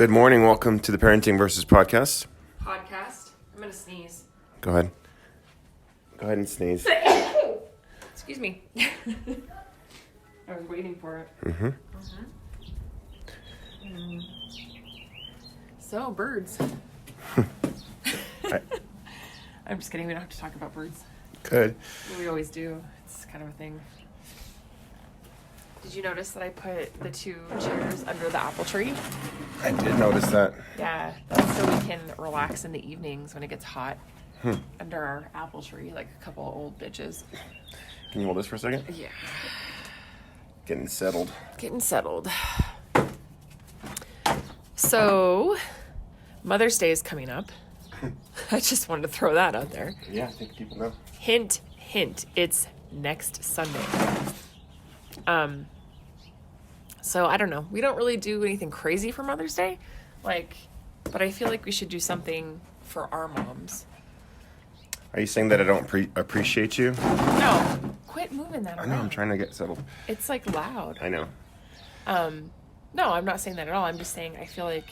Good morning. Welcome to the Parenting Versus Podcast. Podcast. I'm going to sneeze. Go ahead. Go ahead and sneeze. Excuse me. I was waiting for it. So, birds. I'm just kidding. We don't have to talk about birds. Good. We always do. It's kind of a thing. Did you notice that I put the two chairs under the apple tree? I did notice that. Yeah, that's so we can relax in the evenings when it gets hot under our apple tree, like a couple of old bitches. Can you hold this for a second? Yeah. Getting settled. Getting settled. So, Mother's Day is coming up. I just wanted to throw that out there. Yeah, I think people know. Hint, hint. It's next Sunday. So I don't know. We don't really do anything crazy for Mother's Day. But I feel like we should do something for our moms. Are you saying that I don't appreciate you? No. Quit moving that around. I know, I'm trying to get settled. It's loud. I know. No, I'm not saying that at all. I'm just saying I feel like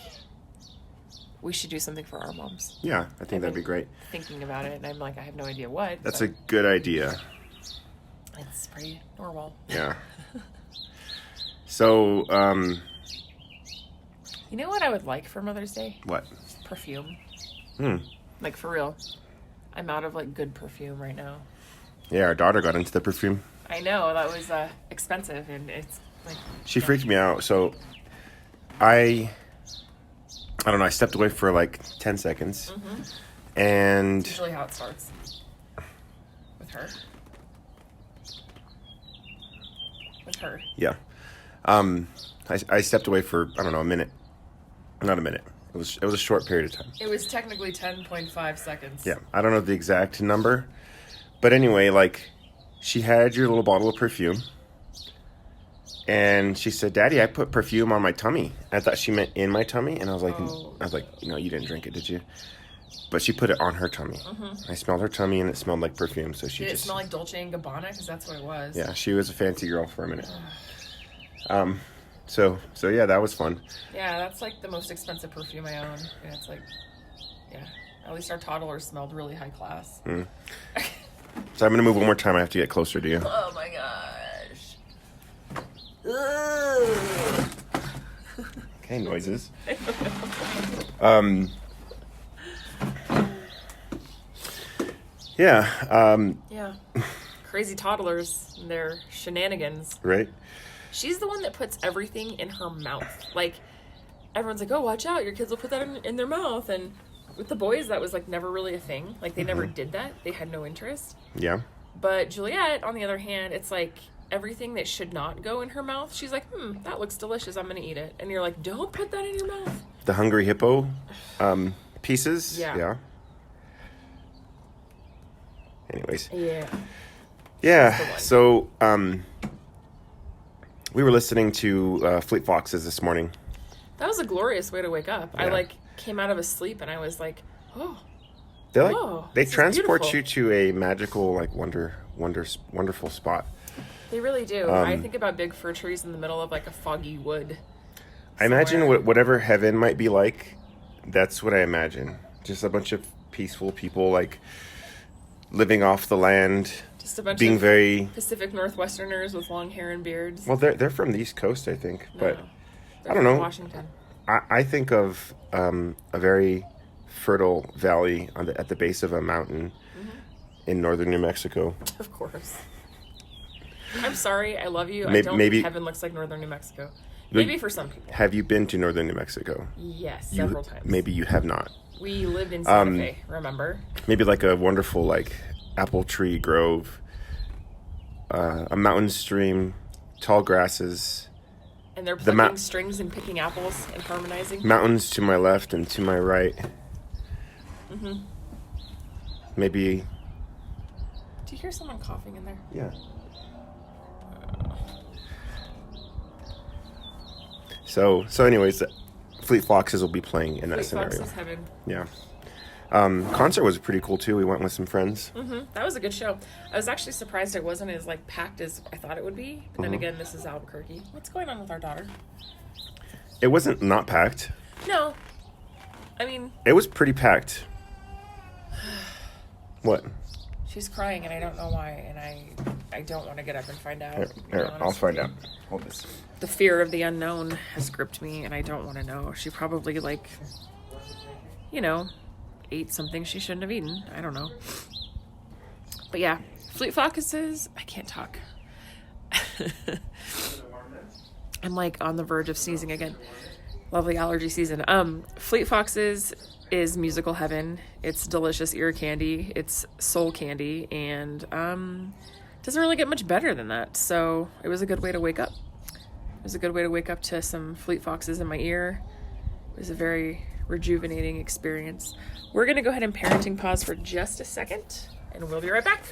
we should do something for our moms. Yeah, I think that'd be great. Thinking about it, and I'm like, I have no idea what. That's a good idea. It's pretty normal. Yeah. So, you know what I would like for Mother's Day? What? Perfume. Like, for real. I'm out of, good perfume right now. Yeah, our daughter got into the perfume. I know. That was expensive, and it's, She freaked me out, so I don't know, I stepped away for, 10 seconds, and... It's usually how it starts. With her. Yeah. I stepped away for, I don't know, a minute. Not a minute. It was a short period of time. It was technically 10.5 seconds. Yeah. I don't know the exact number. But anyway, she had your little bottle of perfume. And she said, "Daddy, I put perfume on my tummy." I thought she meant in my tummy. And I was like, no, you didn't drink it, did you? But she put it on her tummy. I smelled her tummy and it smelled like perfume. So she Did it smell like Dolce & Gabbana? Because that's what it was. Yeah, she was a fancy girl for a minute. So yeah, that was fun. Yeah, that's the most expensive perfume I own. And it's yeah. At least our toddler smelled really high class. So I'm going to move one more time. I have to get closer to you. Oh my gosh. Okay, noises. Yeah. Yeah. Crazy toddlers and their shenanigans. Right? She's the one that puts everything in her mouth. Everyone's like, oh, watch out. Your kids will put that in their mouth. And with the boys, that was, never really a thing. They never did that. They had no interest. Yeah. But Juliet, on the other hand, it's everything that should not go in her mouth. She's like, that looks delicious. I'm going to eat it. And you're like, don't put that in your mouth. The Hungry Hippo pieces? Yeah. Anyways. Yeah. Yeah. So, we were listening to Fleet Foxes this morning. That was a glorious way to wake up. Yeah. I came out of a sleep and I was like, oh. They transport beautiful. you to a magical, wonderful spot. They really do. I think about big fir trees in the middle of a foggy wood. I imagine whatever heaven might be like, that's what I imagine. Just a bunch of peaceful people, living off the land. Just a bunch being of very Pacific Northwesterners with long hair and beards. Well, they're from the East Coast, I think, but they're I don't know. Washington. I think of a very fertile valley at the base of a mountain in northern New Mexico. Of course. I'm sorry. I love you. Maybe, I don't think heaven looks like northern New Mexico. Maybe for some people. Have you been to northern New Mexico? Yes, several times. Maybe you have not. We lived in Santa Fe, remember? Maybe a wonderful apple tree grove, a mountain stream, tall grasses. And they're plucking strings and picking apples and harmonizing. Mountains to my left and to my right. Maybe. Do you hear someone coughing in there? Yeah. So anyways, Fleet Foxes will be playing in that scenario. Fleet Foxes heaven. Yeah. Concert was pretty cool too. We went with some friends. That was a good show. I was actually surprised it wasn't as packed as I thought it would be. But then again, this is Albuquerque. What's going on with our daughter? It wasn't not packed. No. I mean... It was pretty packed. What? She's crying, and I don't know why, and I don't want to get up and find out. Here, I'll find out. Hold this. The fear of the unknown has gripped me, and I don't want to know. She probably, like, you know, ate something she shouldn't have eaten. I don't know. But yeah, Fleet Foxes, I can't talk. I'm like on the verge of sneezing again. Lovely allergy season. Fleet Foxes is musical heaven. It's delicious ear candy. It's soul candy, and doesn't really get much better than that. So it was a good way to wake up. It was a good way to wake up to some Fleet Foxes in my ear. It was a very rejuvenating experience. We're gonna go ahead and parenting pause for just a second, and we'll be right back.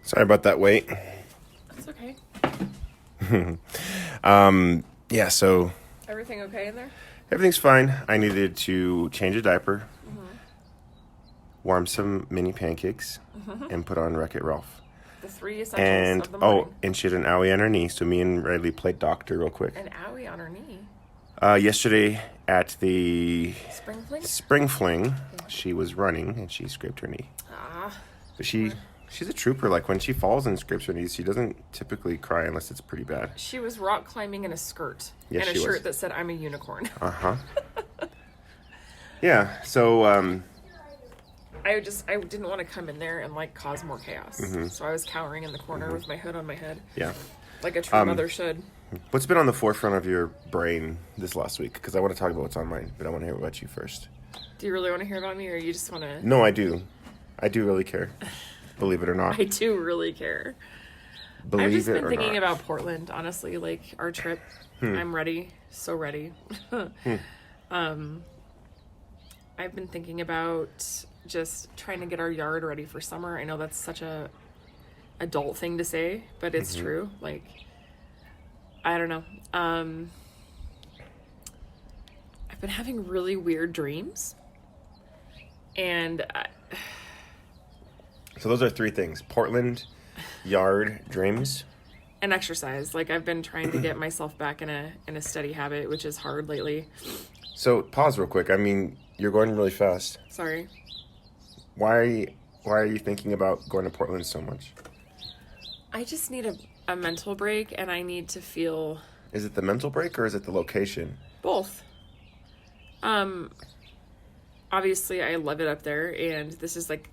Sorry about that wait. That's okay. Yeah, so Everything okay in there? everything's fine. I needed to change a diaper, warm some mini pancakes, and put on Wreck-It Ralph. The three essentials And, of the morning. and she had an owie on her knee, so me and Riley played doctor real quick. An owie on her knee. Yesterday at the Spring fling? Spring Fling, she was running and she scraped her knee. Ah. But she's a trooper. Like, when she falls and scrapes her knees, she doesn't typically cry unless it's pretty bad. She was rock climbing in a skirt. Yes, and a she shirt was. that said, "I'm a unicorn." Uh-huh. Yeah, so, I didn't want to come in there and, like, cause more chaos. So I was cowering in the corner with my hood on my head. yeah. Like a true mother should. What's been on the forefront of your brain this last week? Because I want to talk about what's on mine, but I want to hear about you first. Do you really want to hear about me, or you just want to... No, I do. I do really care. Believe it or not. I do really care. Believe I've just it been or thinking not. about Portland, honestly, like our trip. I'm ready. So ready. I've been thinking about just trying to get our yard ready for summer. I know that's such a adult thing to say, but it's true. Like, I don't know. I've been having really weird dreams. And So those are three things: Portland, yard, dreams. and exercise. Like, I've been trying to get myself back in a steady habit, which is hard lately. So pause real quick. I mean, you're going really fast. Sorry. Why are you thinking about going to Portland so much? I just need a mental break, and I need to feel Is it the mental break or is it the location? both. Obviously I love it up there, and this is like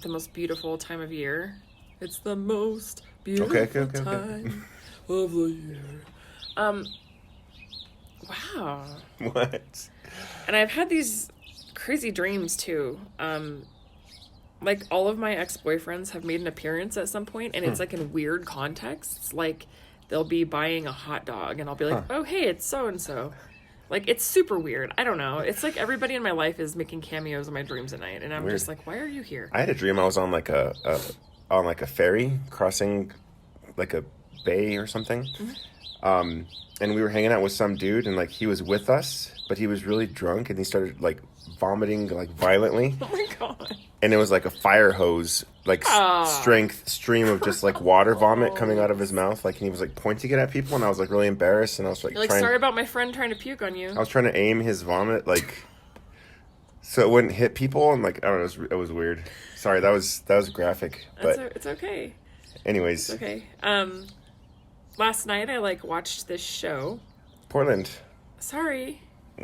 the most beautiful time of year. It's the most beautiful Okay. time of the year. Wow. What? And I've had these crazy dreams too. Like, all of my ex-boyfriends have made an appearance at some point, and it's like in weird contexts. Like, they'll be buying a hot dog, and I'll be like, oh, hey, it's so-and-so. Like, it's super weird. I don't know. It's like everybody in my life is making cameos in my dreams at night, and I'm Weird. just like, why are you here? I had a dream I was on like a ferry crossing like a bay or something. And we were hanging out with some dude, and like he was with us, but he was really drunk, and he started like vomiting like violently. Oh my god. And it was like a fire hose, like strength stream of just like water vomit coming out of his mouth. Like, and he was like pointing it at people, and I was like really embarrassed, and I was like, You're like, sorry about my friend trying to puke on you. I was trying to aim his vomit like so it wouldn't hit people, and like I don't know, it was weird. Sorry, that was graphic, but It's okay. anyways, It's okay. Last night I like watched this show. Portland. Sorry.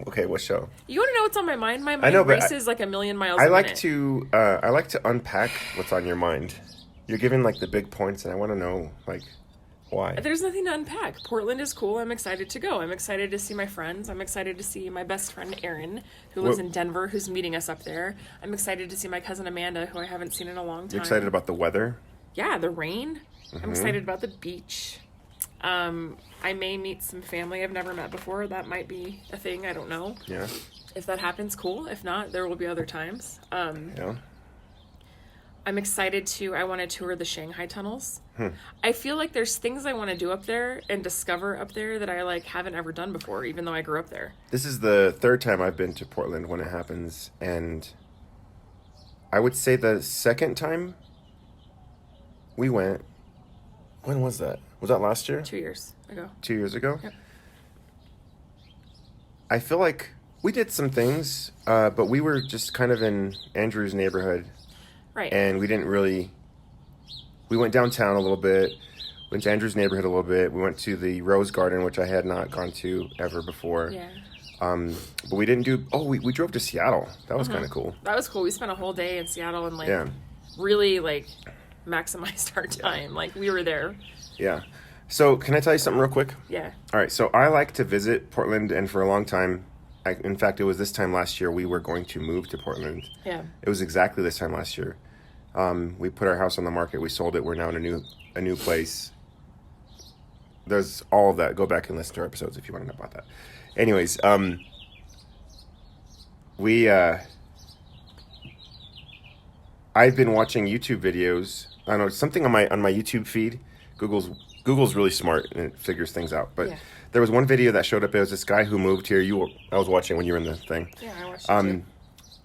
Okay, what show? You want to know what's on my mind? My mind know, but races like a million miles I a like minute. to unpack what's on your mind. You're giving like the big points, and I want to know like why. There's nothing to unpack. Portland is cool. I'm excited to go. I'm excited to see my friends. I'm excited to see my best friend Erin, who lives in Denver, who's meeting us up there. I'm excited to see my cousin Amanda, who I haven't seen in a long time. You're excited about the weather? yeah, the rain. I'm excited about the beach. I may meet some family I've never met before. That might be a thing. I don't know. Yeah. If that happens, cool. If not, there will be other times. Yeah. I'm excited I want to tour the Shanghai tunnels. I feel like there's things I want to do up there and discover up there that I like haven't ever done before, even though I grew up there. This is the third time I've been to Portland when it happens, and I would say the second time we went, when was that? Was that last year? 2 years ago. 2 years ago? Yep. I feel like we did some things, but we were just kind of in Andrew's neighborhood. Right. And we didn't really... We went downtown a little bit, went to Andrew's neighborhood a little bit. We went to the Rose Garden, which I had not gone to ever before. Yeah. But we didn't do... Oh, we drove to Seattle. That was kind of cool. That was cool. We spent a whole day in Seattle and like Yeah. really like maximized our time. Like we were there. Yeah. So, can I tell you something real quick? Yeah. All right. So, I like to visit Portland, and for a long time... in fact, it was this time last year we were going to move to Portland. Yeah. It was exactly this time last year. We put our house on the market. We sold it. We're now in a new place. There's all of that. Go back and listen to our episodes if you want to know about that. Anyways, I've been watching YouTube videos. I don't know, something on my YouTube feed. Google's really smart and it figures things out. But Yeah. there was one video that showed up. It was this guy who moved here. I was watching when you were in the thing. Yeah, I watched it too.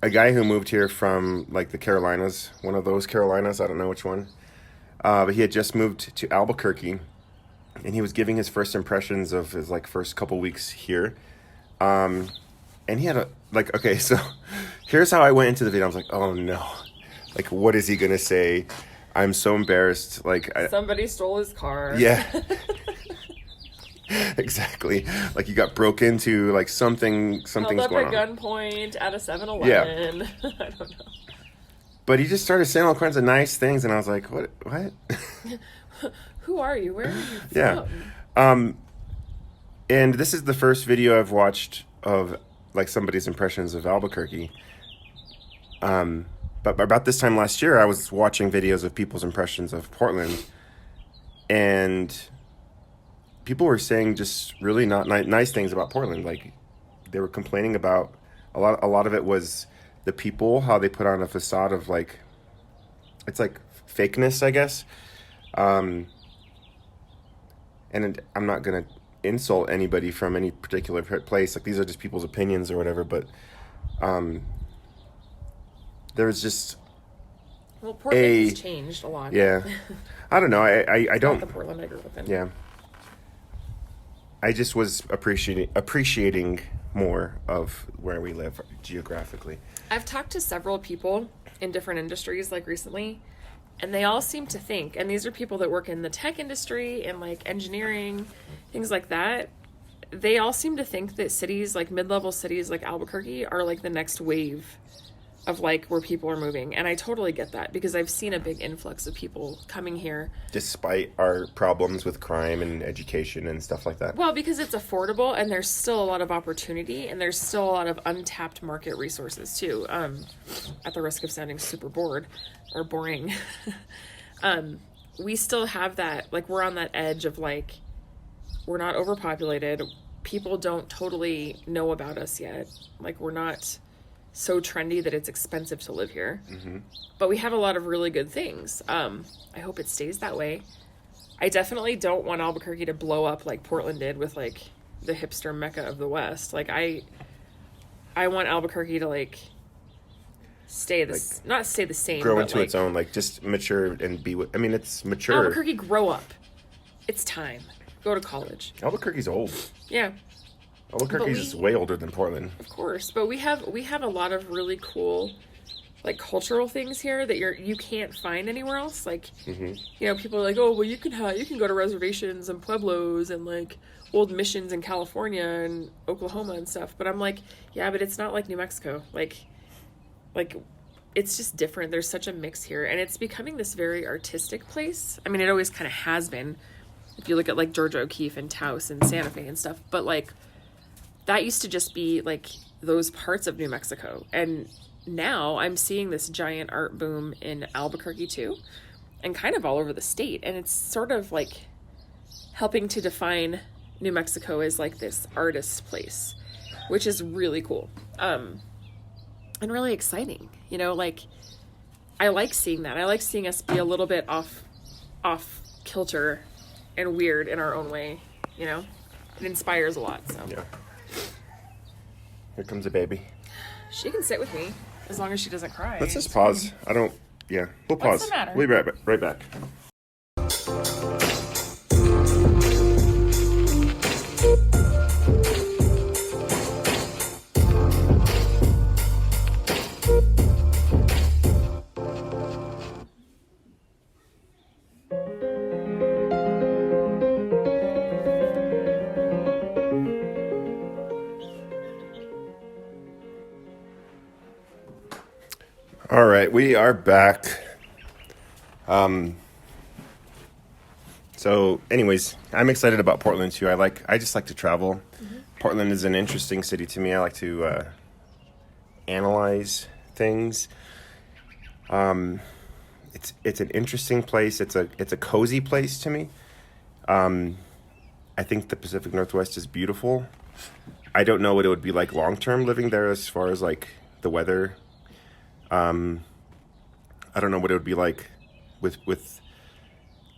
A guy who moved here from like the Carolinas, one of those Carolinas, I don't know which one. But he had just moved to Albuquerque, and he was giving his first impressions of his like first couple weeks here. And he had okay, so here's how I went into the video. I was like, oh no, like what is he gonna say? I'm so embarrassed. Somebody stole his car. Yeah. Exactly. Like you got broke into, like something's going on. Held up at gunpoint at a 7-Eleven. Yeah. I don't know. But he just started saying all kinds of nice things, and I was like, what? Who are you? Where are you Yeah. from? And this is the first video I've watched of like somebody's impressions of Albuquerque. But about this time last year, I was watching videos of people's impressions of Portland, and people were saying just really not nice things about Portland. Like they were complaining about a lot of it was the people, how they put on a facade of like, it's like fakeness, I guess. And I'm not going to insult anybody from any particular place. Like these are just people's opinions or whatever. But there was just Portland has changed a lot. Yeah. I don't know. I don't. Not the Portland I grew up in. Yeah. I just was appreciating more of where we live geographically. I've talked to several people in different industries like recently, and they all seem to think, and these are people that work in the tech industry and like engineering, things like that. They all seem to think that cities, like mid-level cities like Albuquerque, are like the next wave of like where people are moving. And I totally get that because I've seen a big influx of people coming here. Despite our problems with crime and education and stuff like that. Well, because it's affordable and there's still a lot of opportunity and there's still a lot of untapped market resources too. At the risk of sounding super bored or boring. We still have that, like we're on that edge of like, we're not overpopulated. People don't totally know about us yet. Like we're not so trendy that it's expensive to live here. Mm-hmm. But we have a lot of really good things. I hope it stays that way. I definitely don't want Albuquerque to blow up like Portland did with like the hipster mecca of the West. Like I want Albuquerque to like stay not stay the same, grow but into like, its own, like just mature and be with, I mean, it's mature. Albuquerque, grow up. It's time. Go to college. Albuquerque's old. Yeah. Albuquerque's is way older than Portland. Of course, but we have a lot of really cool, like cultural things here that you can't find anywhere else. Like, you know, people are like, oh, well, you can go to reservations and pueblos and like old missions in California and Oklahoma and stuff. But I'm like, yeah, but it's not like New Mexico. Like it's just different. There's such a mix here, and it's becoming this very artistic place. I mean, it always kind of has been. If you look at like Georgia O'Keeffe and Taos and Santa Fe and stuff, but like. That used to just be like those parts of New Mexico. And now I'm seeing this giant art boom in Albuquerque too. and kind of all over the state. And it's sort of like helping to define New Mexico as like this artist place, which is really cool. And really exciting, you know, like I like seeing that. I like seeing us be a little bit off kilter and weird in our own way, you know. It inspires a lot. So Yeah. Here comes a baby. she can sit with me as long as she doesn't cry. Let's just pause. We'll pause. the matter? We'll be right back. All right, we are back. So anyways, I'm excited about Portland too. I just like to travel. Mm-hmm. Portland is an interesting city to me. I like to analyze things. It's an interesting place. It's a cozy place to me. I think the Pacific Northwest is beautiful. I don't know what it would be like long term living there as far as like the weather. I don't know what it would be like with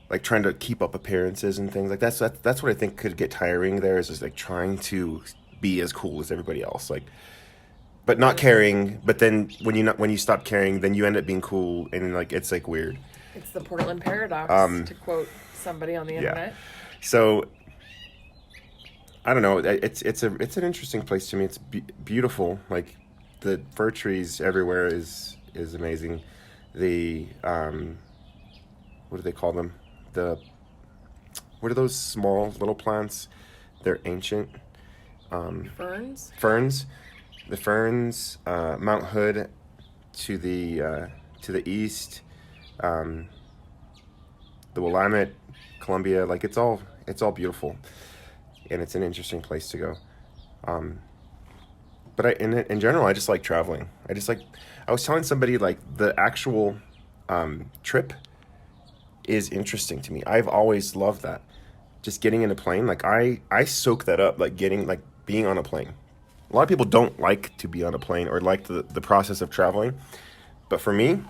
like trying to keep up appearances and things like that. So that's what I think could get tiring there, is just like trying to be as cool as everybody else, like, but not caring. But then when you stop caring, then you end up being cool, and like it's like weird. It's the Portland paradox, to quote somebody on the internet. Yeah. So I don't know. It's an interesting place to me. It's beautiful. Like the fir trees everywhere is amazing. The what do they call them? What are those small little plants? They're ancient. Ferns. The ferns. Mount Hood to the east. The Willamette, Columbia. Like it's all beautiful, and it's an interesting place to go. But in general, I just like traveling. I was telling somebody, like, the actual trip is interesting to me. I've always loved that. Just getting in a plane, like, I soak that up, like, being on a plane. A lot of people don't like to be on a plane or like the process of traveling. But for me,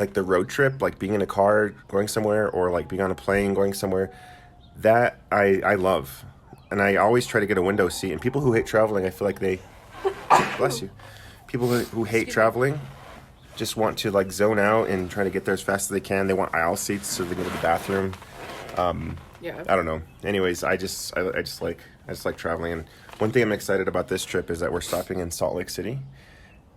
like, the road trip, like, being in a car, going somewhere, or, like, being on a plane, going somewhere, that I love. And I always try to get a window seat. And people who hate traveling, I feel like they... Bless you. People who hate traveling just want to, like, zone out and try to get there as fast as they can. They want aisle seats so they can go to the bathroom. Yeah. I don't know. Anyways, I just like traveling. And one thing I'm excited about this trip is that we're stopping in Salt Lake City.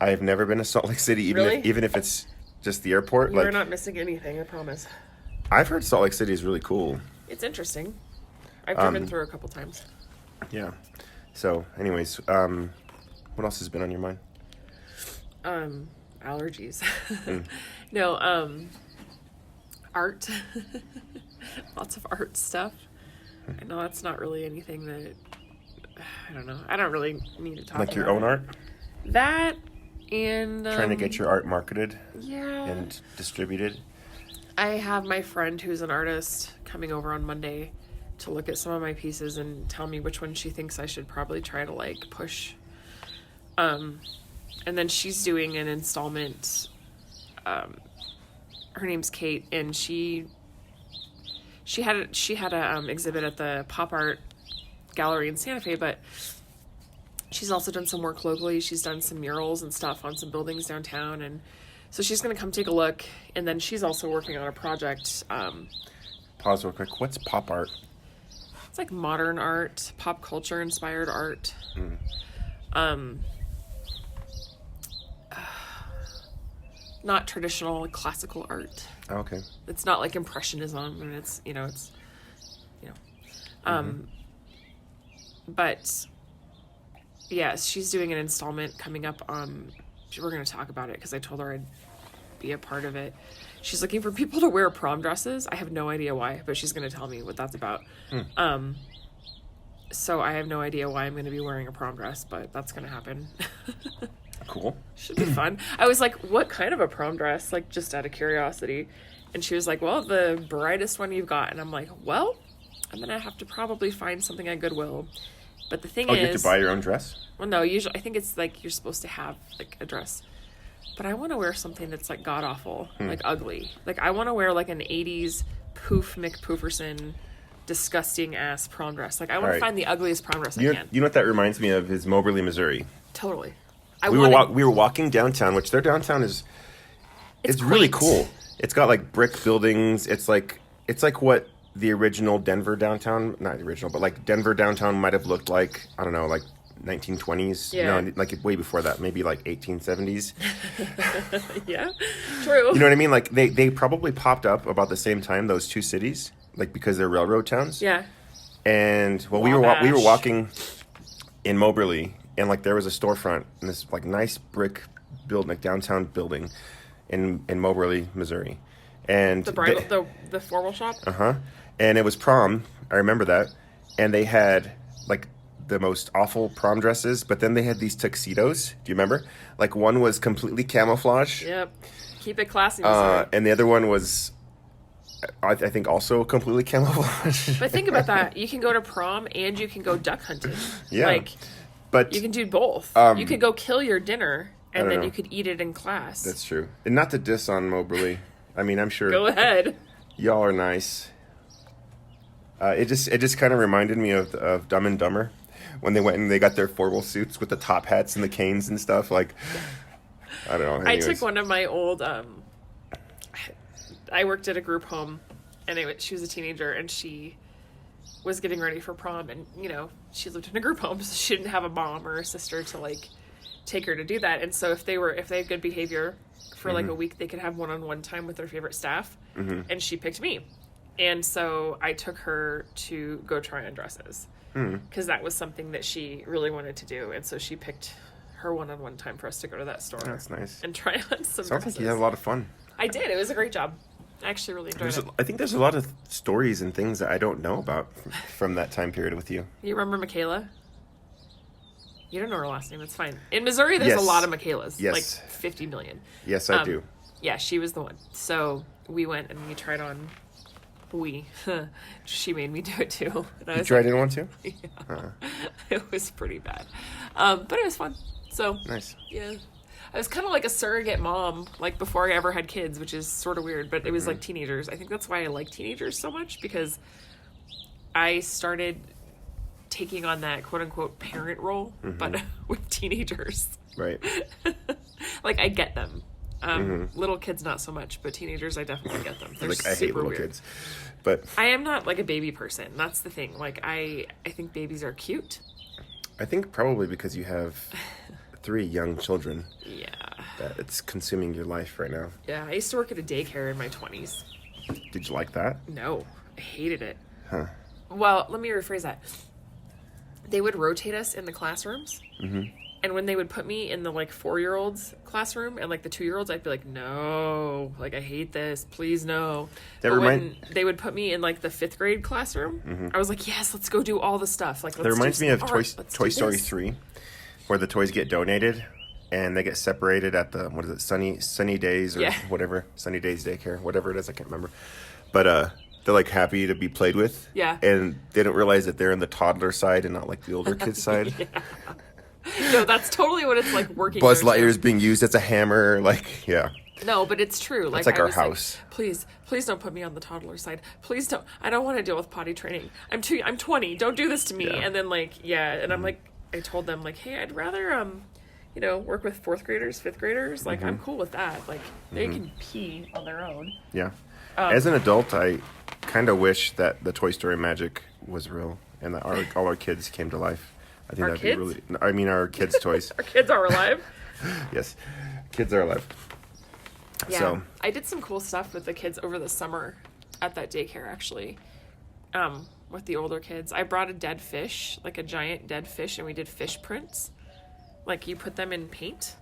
I have never been to Salt Lake City, even if it's just the airport. We're not missing anything, I promise. I've heard Salt Lake City is really cool. It's interesting. I've driven through a couple times. Yeah. So, anyways, what else has been on your mind? Allergies. No, art. Lots of art stuff. I know that's not really anything that, I don't know. I don't really need to talk about. Like your own art? That and... trying to get your art marketed. Yeah. And distributed. I have my friend who's an artist coming over on Monday to look at some of my pieces and tell me which one she thinks I should probably try to, like, push. And then she's doing an installment. Her name's Kate, and she had a exhibit at the Pop Art Gallery in Santa Fe, but she's also done some work locally. She's done some murals and stuff on some buildings downtown, and so she's going to come take a look. And then she's also working on a project. Pause real quick. What's pop art? It's like modern art, pop culture inspired art. Not traditional classical art. Oh, okay. It's not like Impressionism, and it's. But yes, she's doing an installment coming up. We're going to talk about it because I told her I'd be a part of it. She's looking for people to wear prom dresses. I have no idea why, but she's going to tell me what that's about. So I have no idea why I'm going to be wearing a prom dress, but that's going to happen. Cool. Should be fun. I was like, what kind of a prom dress? Like, just out of curiosity. And she was like, well, the brightest one you've got. And I'm like, well, I'm going to have to probably find something at Goodwill. But the thing is... you have to buy your own dress? Well, no, usually I think it's like you're supposed to have like a dress. But I want to wear something that's like god-awful, like ugly. Like I want to wear like an 80s Poof McPooferson disgusting-ass prom dress. Like I want to find the ugliest prom dress I can. You know what that reminds me of is Moberly, Missouri. Totally. We were walking downtown, which their downtown is... It's really cool. It's got like brick buildings. It's like what the original Denver downtown, not the original, but like Denver downtown might have looked like, I don't know, like 1920s. Yeah. No, like way before that, maybe like 1870s. Yeah, true. You know what I mean? Like they probably popped up about the same time, those two cities, like because they're railroad towns. Yeah. And well, we were walking in Moberly, and like there was a storefront in this like nice brick building, like downtown building in Moberly, Missouri. And the formal shop? And it was prom. I remember that. And they had like the most awful prom dresses, but then they had these tuxedos. Do you remember? Like one was completely camouflage. Yep. Keep it classy. Missouri. And the other one was, I think, also completely camouflage. But think about that. You can go to prom and you can go duck hunting. Yeah. Like, but you can do both. You could go kill your dinner and then you could eat it in class. That's true. And not to diss on Moberly. I mean, I'm sure. Go ahead. Y'all are nice. It just kind of reminded me of Dumb and Dumber when they went and they got their formal suits with the top hats and the canes and stuff. Like, I don't know. Anyways. I took one of my old. I worked at a group home, and she was a teenager, and she was getting ready for prom, and she lived in a group home, so she didn't have a mom or a sister to like take her to do that. And so if they had good behavior for like a week, they could have one-on-one time with their favorite staff. And she picked me. And so I took her to go try on dresses because that was something that she really wanted to do. And so she picked her one-on-one time for us to go to that store. That's nice. And try on some Sounds dresses. like you had a lot of fun. I did. It was a great job. I actually really enjoyed it. I think there's a lot of stories and things that I don't know about from that time period with you. You remember Michaela? You don't know her last name. It's fine. In Missouri, there's a lot of Michaelas. Yes. Like 50 million. Yes, I do. Yeah, she was the one. So we went and we tried on. She made me do it too. And I was You tried it on too? Yeah. It was pretty bad. But it was fun. So. Nice. Yeah. I was kind of like a surrogate mom, like before I ever had kids, which is sort of weird, but it was like teenagers. I think that's why I like teenagers so much, because I started taking on that quote unquote parent role, but with teenagers. Right. Like I get them. Little kids not so much, but teenagers I definitely get them. They're Like I hate little weird. kids. But I am not like a baby person. That's the thing. Like I think babies are cute. I think probably because you have 3 young children. Yeah. That it's consuming your life right now. Yeah, I used to work at a daycare in my 20s. Did you like that? No, I hated it. Huh. Well, let me rephrase that. They would rotate us in the classrooms. And when they would put me in the like 4-year-olds classroom and like the 2-year-olds, I'd be like, no, like I hate this. Please no. When they would put me in like the 5th grade classroom, I was like, yes, let's go do all the stuff. Like, That reminds me of Toy Story 3, where the toys get donated and they get separated at the, what is it, Sunny Days or whatever, Sunny Days Daycare, whatever it is, I can't remember. But they're like happy to be played with. Yeah. And they don't realize that they're in the toddler side and not like the older kids side. Yeah. No, that's totally what it's like working. Buzz Lightyear is being used as a hammer, like, yeah. No, but it's true. It's like our house. Like, please don't put me on the toddler side. Please don't. I don't want to deal with potty training. I'm 20. Don't do this to me. Yeah. And then and I'm like, I told them like, hey, I'd rather work with 4th graders, 5th graders. Like I'm cool with that. Like they can pee on their own. Yeah. As an adult, I kind of wish that the Toy Story magic was real and that all our kids came to life. I think that'd be really. I mean, our kids' toys. Our kids are alive. Yes, kids are alive. Yeah, so. I did some cool stuff with the kids over the summer at that daycare. Actually, with the older kids, I brought a dead fish, like a giant dead fish, and we did fish prints. Like you put them in paint.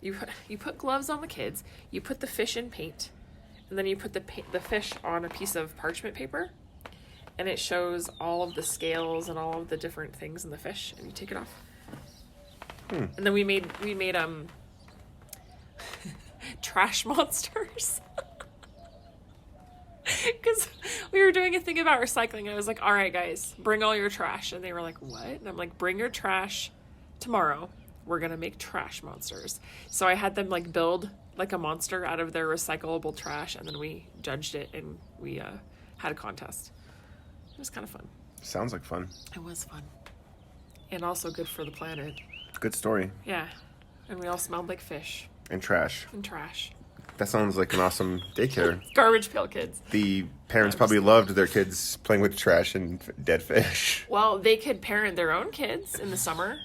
You put gloves on the kids. You put the fish in paint, and then you put the fish on a piece of parchment paper. And it shows all of the scales and all of the different things in the fish, and you take it off. And then we made trash monsters. Because we were doing a thing about recycling. I was like, all right, guys, bring all your trash. And they were like, what? And I'm like, bring your trash tomorrow. We're going to make trash monsters. So I had them like build like a monster out of their recyclable trash. And then we judged it and we had a contest. It was kind of fun. Sounds like fun. It was fun. And also good for the planet. Good story. Yeah. And we all smelled like fish. And trash. And trash. That sounds like an awesome daycare. Garbage pail kids. The parents probably loved their kids playing with trash and dead fish. Well, they could parent their own kids in the summer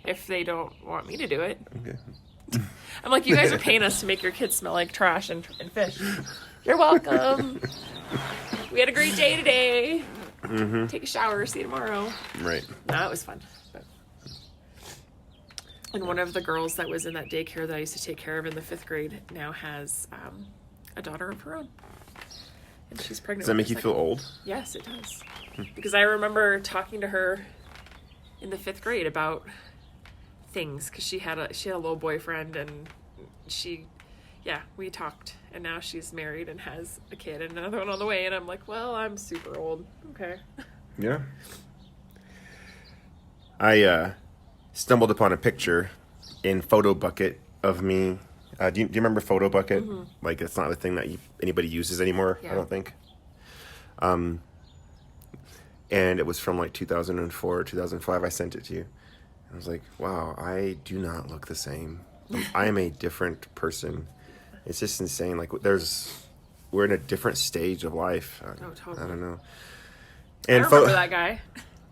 if they don't want me to do it. Okay. I'm like, you guys are paying us to make your kids smell like trash and fish. You're welcome. We had a great day today. Mm-hmm. Take a shower. See you tomorrow. Right. No, it was fun. But... And one of the girls that was in that daycare that I used to take care of in the 5th grade now has a daughter of her own. And she's pregnant. Does that make you feel old? Yes, it does. Because I remember talking to her in the 5th grade about things, because she had a little boyfriend, and we talked, and now she's married and has a kid and another one on the way, and I'm like, well, I'm super old. Okay. Yeah. I stumbled upon a picture in Photo Bucket of me. Do you remember Photo Bucket? Mm-hmm. Like, it's not a thing that anybody uses anymore, yeah. I don't think. And it was from like 2004 or 2005. I sent it to you. I was like, wow, I do not look the same. I am a different person. It's just insane. Like, we're in a different stage of life. Oh, totally. I don't know. And I remember that guy.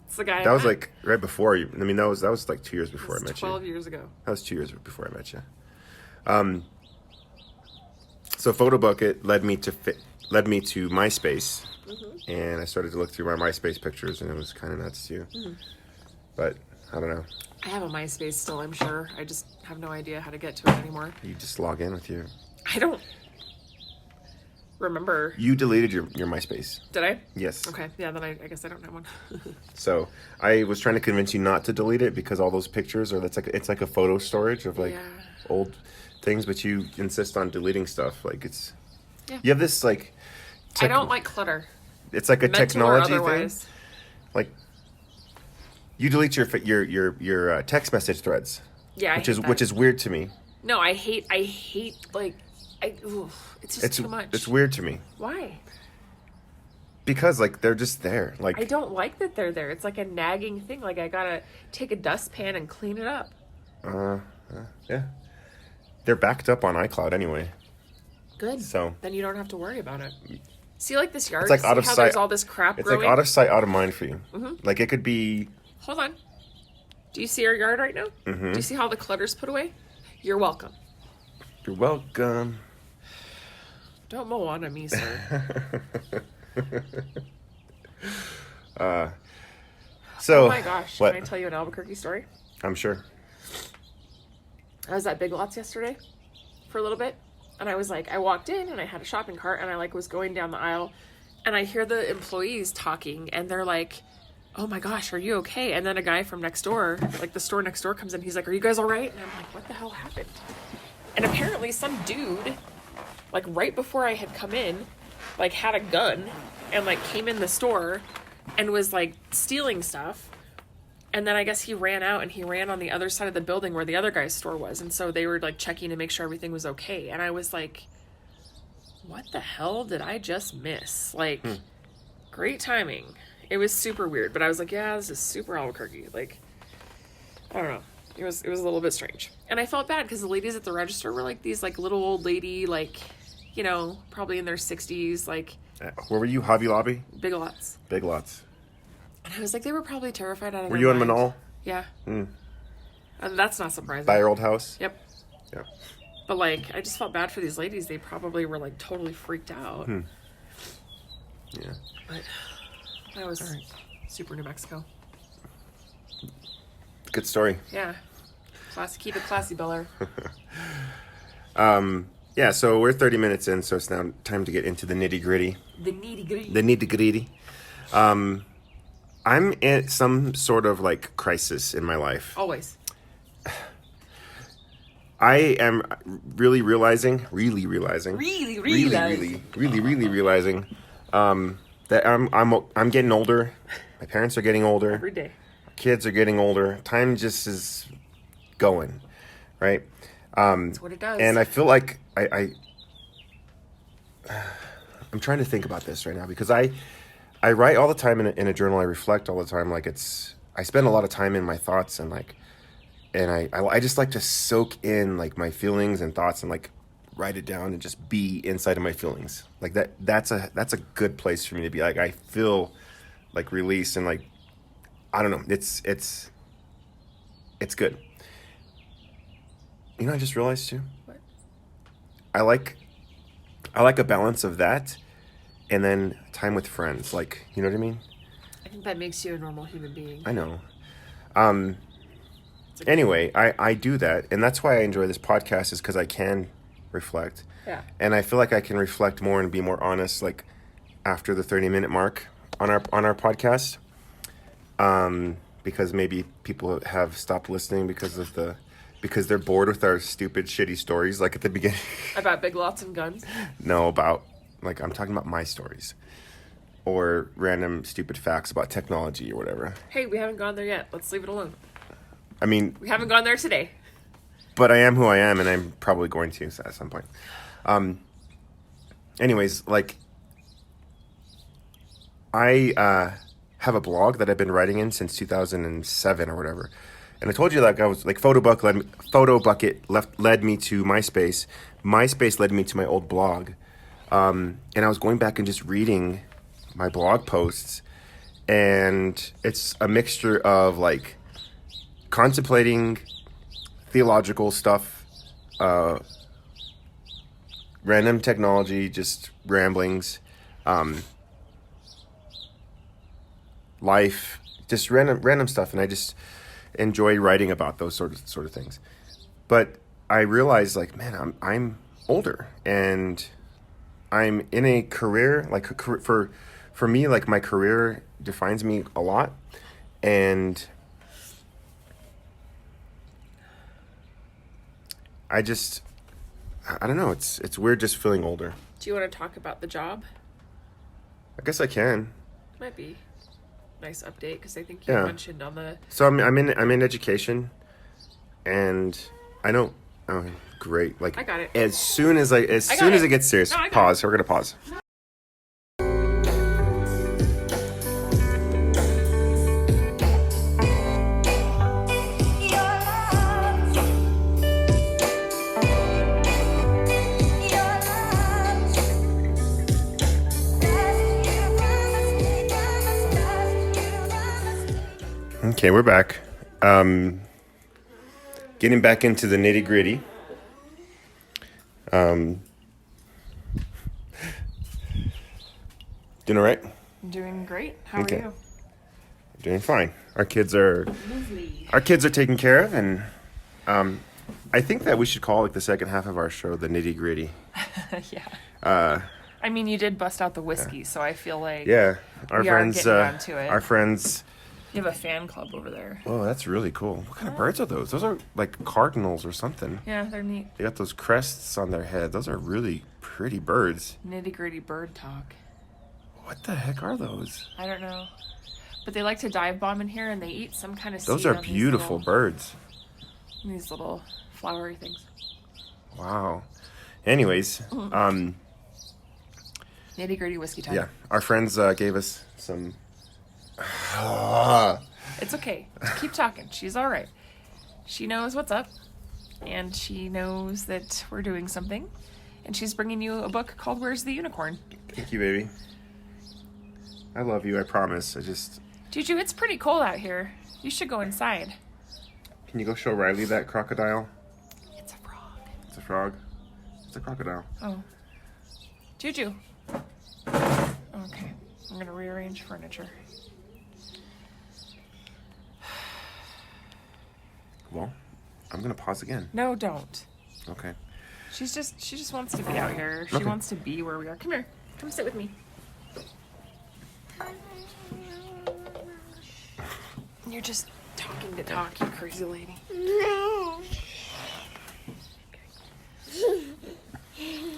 It's the guy. That was like right before you. I mean, that was like 2 years before I met you. 12 years ago. That was 2 years before I met you. So Photo Bucket led me to MySpace, mm-hmm. and I started to look through my MySpace pictures, and it was kind of nuts too. Mm-hmm. But I don't know. I have a MySpace still, I'm sure. I just have no idea how to get to it anymore. You just log in with your... I don't remember. You deleted your MySpace. Did I? Yes. Okay. Yeah, then I guess I don't have one. So I was trying to convince you not to delete it because all those pictures it's like a photo storage of like old things, but you insist on deleting stuff. Like you have this like... I don't like clutter. It's like a mental technology thing. Like... You delete your text message threads. Yeah, which is weird to me. No, I hate like it's just too much. It's weird to me. Why? Because like they're just there. Like I don't like that they're there. It's like a nagging thing. Like I gotta take a dustpan and clean it up. Yeah. They're backed up on iCloud anyway. Good. So then you don't have to worry about it. See, like this yard. It's like out of sight. There's all this crap It's growing? like out of sight, out of mind for you. Mm-hmm. Like it could be. Hold on. Do you see our yard right now? Mm-hmm. Do you see how the clutter's put away? You're welcome. You're welcome. Don't mow on me, sir. So. Oh my gosh! What? Can I tell you an Albuquerque story? I'm sure. I was at Big Lots yesterday for a little bit, and I walked in and I had a shopping cart, and I was going down the aisle, and I hear the employees talking, and they're like, oh my gosh, are you okay? And then a guy from next door, like the store next door, comes in. He's like, are you guys all right? And I'm like, what the hell happened? And apparently some dude, like right before I had come in, like had a gun and like came in the store and was like stealing stuff. And then I guess he ran out and he ran on the other side of the building where the other guy's store was. And so they were like checking to make sure everything was okay. And I was like, what the hell did I just miss? Like, great timing. It was super weird, but I was like, yeah, this is super Albuquerque. Like, I don't know. It was a little bit strange. And I felt bad because the ladies at the register were like these like little old lady, like, you know, probably in their 60s, like. Where were you? Hobby Lobby? Big Lots. Big Lots. And I was like, they were probably terrified out of Were their you in mind. Manal? Yeah. And that's not surprising. By your old house? Yep. Yeah. But like, I just felt bad for these ladies. They probably were like totally freaked out. Yeah. But that was super New Mexico. Good story. Yeah. Classy. Keep it classy, Beller. Yeah, so we're 30 minutes in, so it's now time to get into the nitty-gritty. The nitty-gritty. The nitty-gritty. I'm in some sort of like crisis in my life. Always. I am really realizing that I'm getting older. My parents are getting older. Every day. Kids are getting older. Time just is going, right? That's what it does. And I feel like I'm trying to think about this right now because I write all the time in a journal. I reflect all the time. Like I spend a lot of time in my thoughts and I just like to soak in like my feelings and thoughts and like write it down and just be inside of my feelings. Like that's a good place for me to be. Like I feel like release and like I don't know. It's good. You know, I just realized too. What? I like a balance of that, and then time with friends. Like, you know what I mean? I think that makes you a normal human being. I know. Anyway, I do that, and that's why I enjoy this podcast is because I can reflect. Yeah. And I feel like I can reflect more and be more honest, like after the 30-minute mark on our podcast. Because maybe people have stopped listening because they're bored with our stupid, shitty stories, like at the beginning. About big lots and guns? No, like, I'm talking about my stories. Or random, stupid facts about technology or whatever. Hey, we haven't gone there yet. Let's leave it alone. I mean... We haven't gone there today. But I am who I am, and I'm probably going to at some point. Anyways, like... I have a blog that I've been writing in since 2007 or whatever. And I told you like I was like Photo Bucket led me to MySpace. MySpace led me to my old blog. And I was going back and just reading my blog posts, and it's a mixture of like contemplating theological stuff, random technology, just ramblings, life, just random stuff, and I just enjoy writing about those sort of things. But I realized, like, man, I'm older, and I'm in a career, like, for me, like, my career defines me a lot, and I don't know, it's weird just feeling older. Do you want to talk about the job? I guess I can. Might be nice update because I think you mentioned on the. So I'm in education, and I know. Oh, great! Like I got it. As soon as it gets serious, pause. We're gonna pause. Okay, we're back. Getting back into the nitty gritty. Doing all right? Doing great. How are you? Doing fine. Our kids are taken care of, and I think that we should call like the second half of our show the nitty gritty. Yeah. I mean, you did bust out the whiskey, so I feel like our friends. You have a fan club over there. Oh, that's really cool. What kind of birds are those? Those are like cardinals or something. Yeah, they're neat. They got those crests on their head. Those are really pretty birds. Nitty-gritty bird talk. What the heck are those? I don't know. But they like to dive bomb in here, and they eat some kind of seed. Those are beautiful birds. These little flowery things. Wow. Anyways, nitty-gritty whiskey time. Yeah, our friends gave us some... It's okay. Keep talking. She's all right. She knows what's up, and she knows that we're doing something, and she's bringing you a book called Where's the Unicorn? Thank you, baby. I love you, I promise. Juju, it's pretty cold out here. You should go inside. Can you go show Riley that crocodile? It's a frog. It's a frog? It's a crocodile. Oh. Juju. Okay. I'm going to rearrange furniture. Well, I'm going to pause again. No, don't. Okay. She just wants to be out here. She wants to be where we are. Come here. Come sit with me. You're just talking to talk, you crazy lady. No.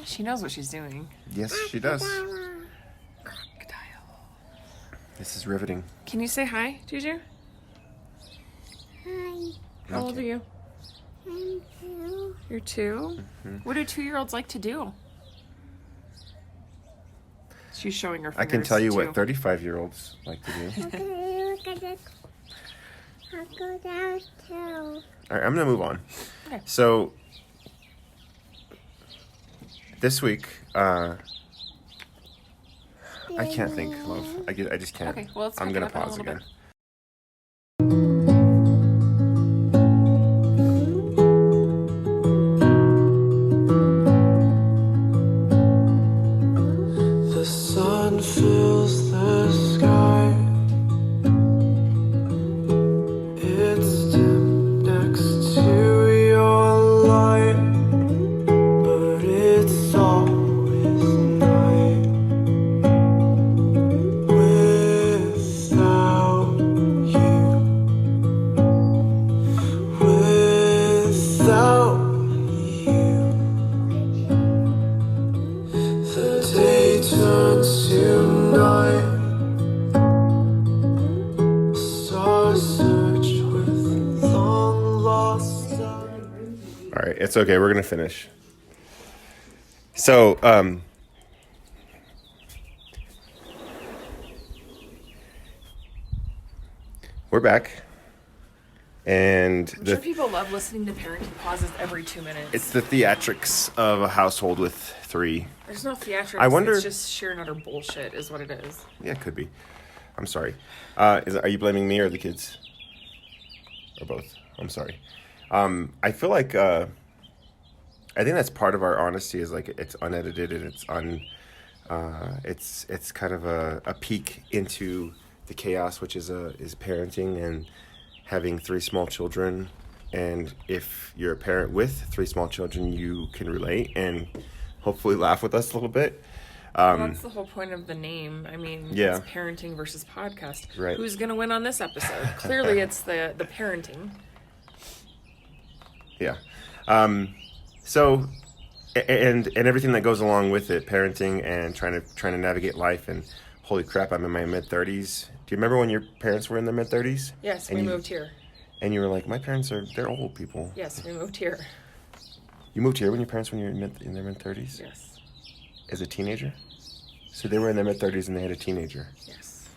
She knows what she's doing. Yes, she does. This is riveting. Can you say hi, Juju? Hi. How old are you? I'm 2. You're 2? Mm-hmm. What do 2-year-olds like to do? She's showing her fingers. I can tell you too. what 35-year-olds like to do. Okay, look at this. I'll go down too. All right, I'm going to move on. Okay. So, this week, I can't think, love. I just can't. Okay, well, let's I'm pick it going to up in a pause little again. bit. The sun fills the sky. It's dim next to your light, but it's always night without you. Without you, the day turns to night. Stars search with long lost eyes. All right, it's okay. We're going to finish. So, we're back. And I'm sure people love listening to parenting pauses every 2 minutes. it's the theatrics of a household with 3. There's no theatrics. I wonder- It's just sheer and utter bullshit is what it is. Yeah, it could be. I'm sorry. Are you blaming me or the kids? Or both? I'm sorry. I feel like I think that's part of our honesty is like it's unedited and it's kind of a peek into the chaos, which is parenting and having 3 small children. And if you're a parent with 3 small children, you can relate and hopefully laugh with us a little bit. Well, that's the whole point of the name. I mean, Yeah. it's parenting versus podcast. Right. Who's going to win on this episode? Clearly, it's the parenting. Yeah. So, and everything that goes along with it, parenting and trying to navigate life. And holy crap, I'm in my mid-30s. Do you remember when your parents were in their mid-30s? Yes, And we you- moved here. And you were like, my parents they're old people. Yes, we moved here. You moved here when your parents were in their mid-30s? Yes. As a teenager? So they were in their mid-30s and they had a teenager. Yes.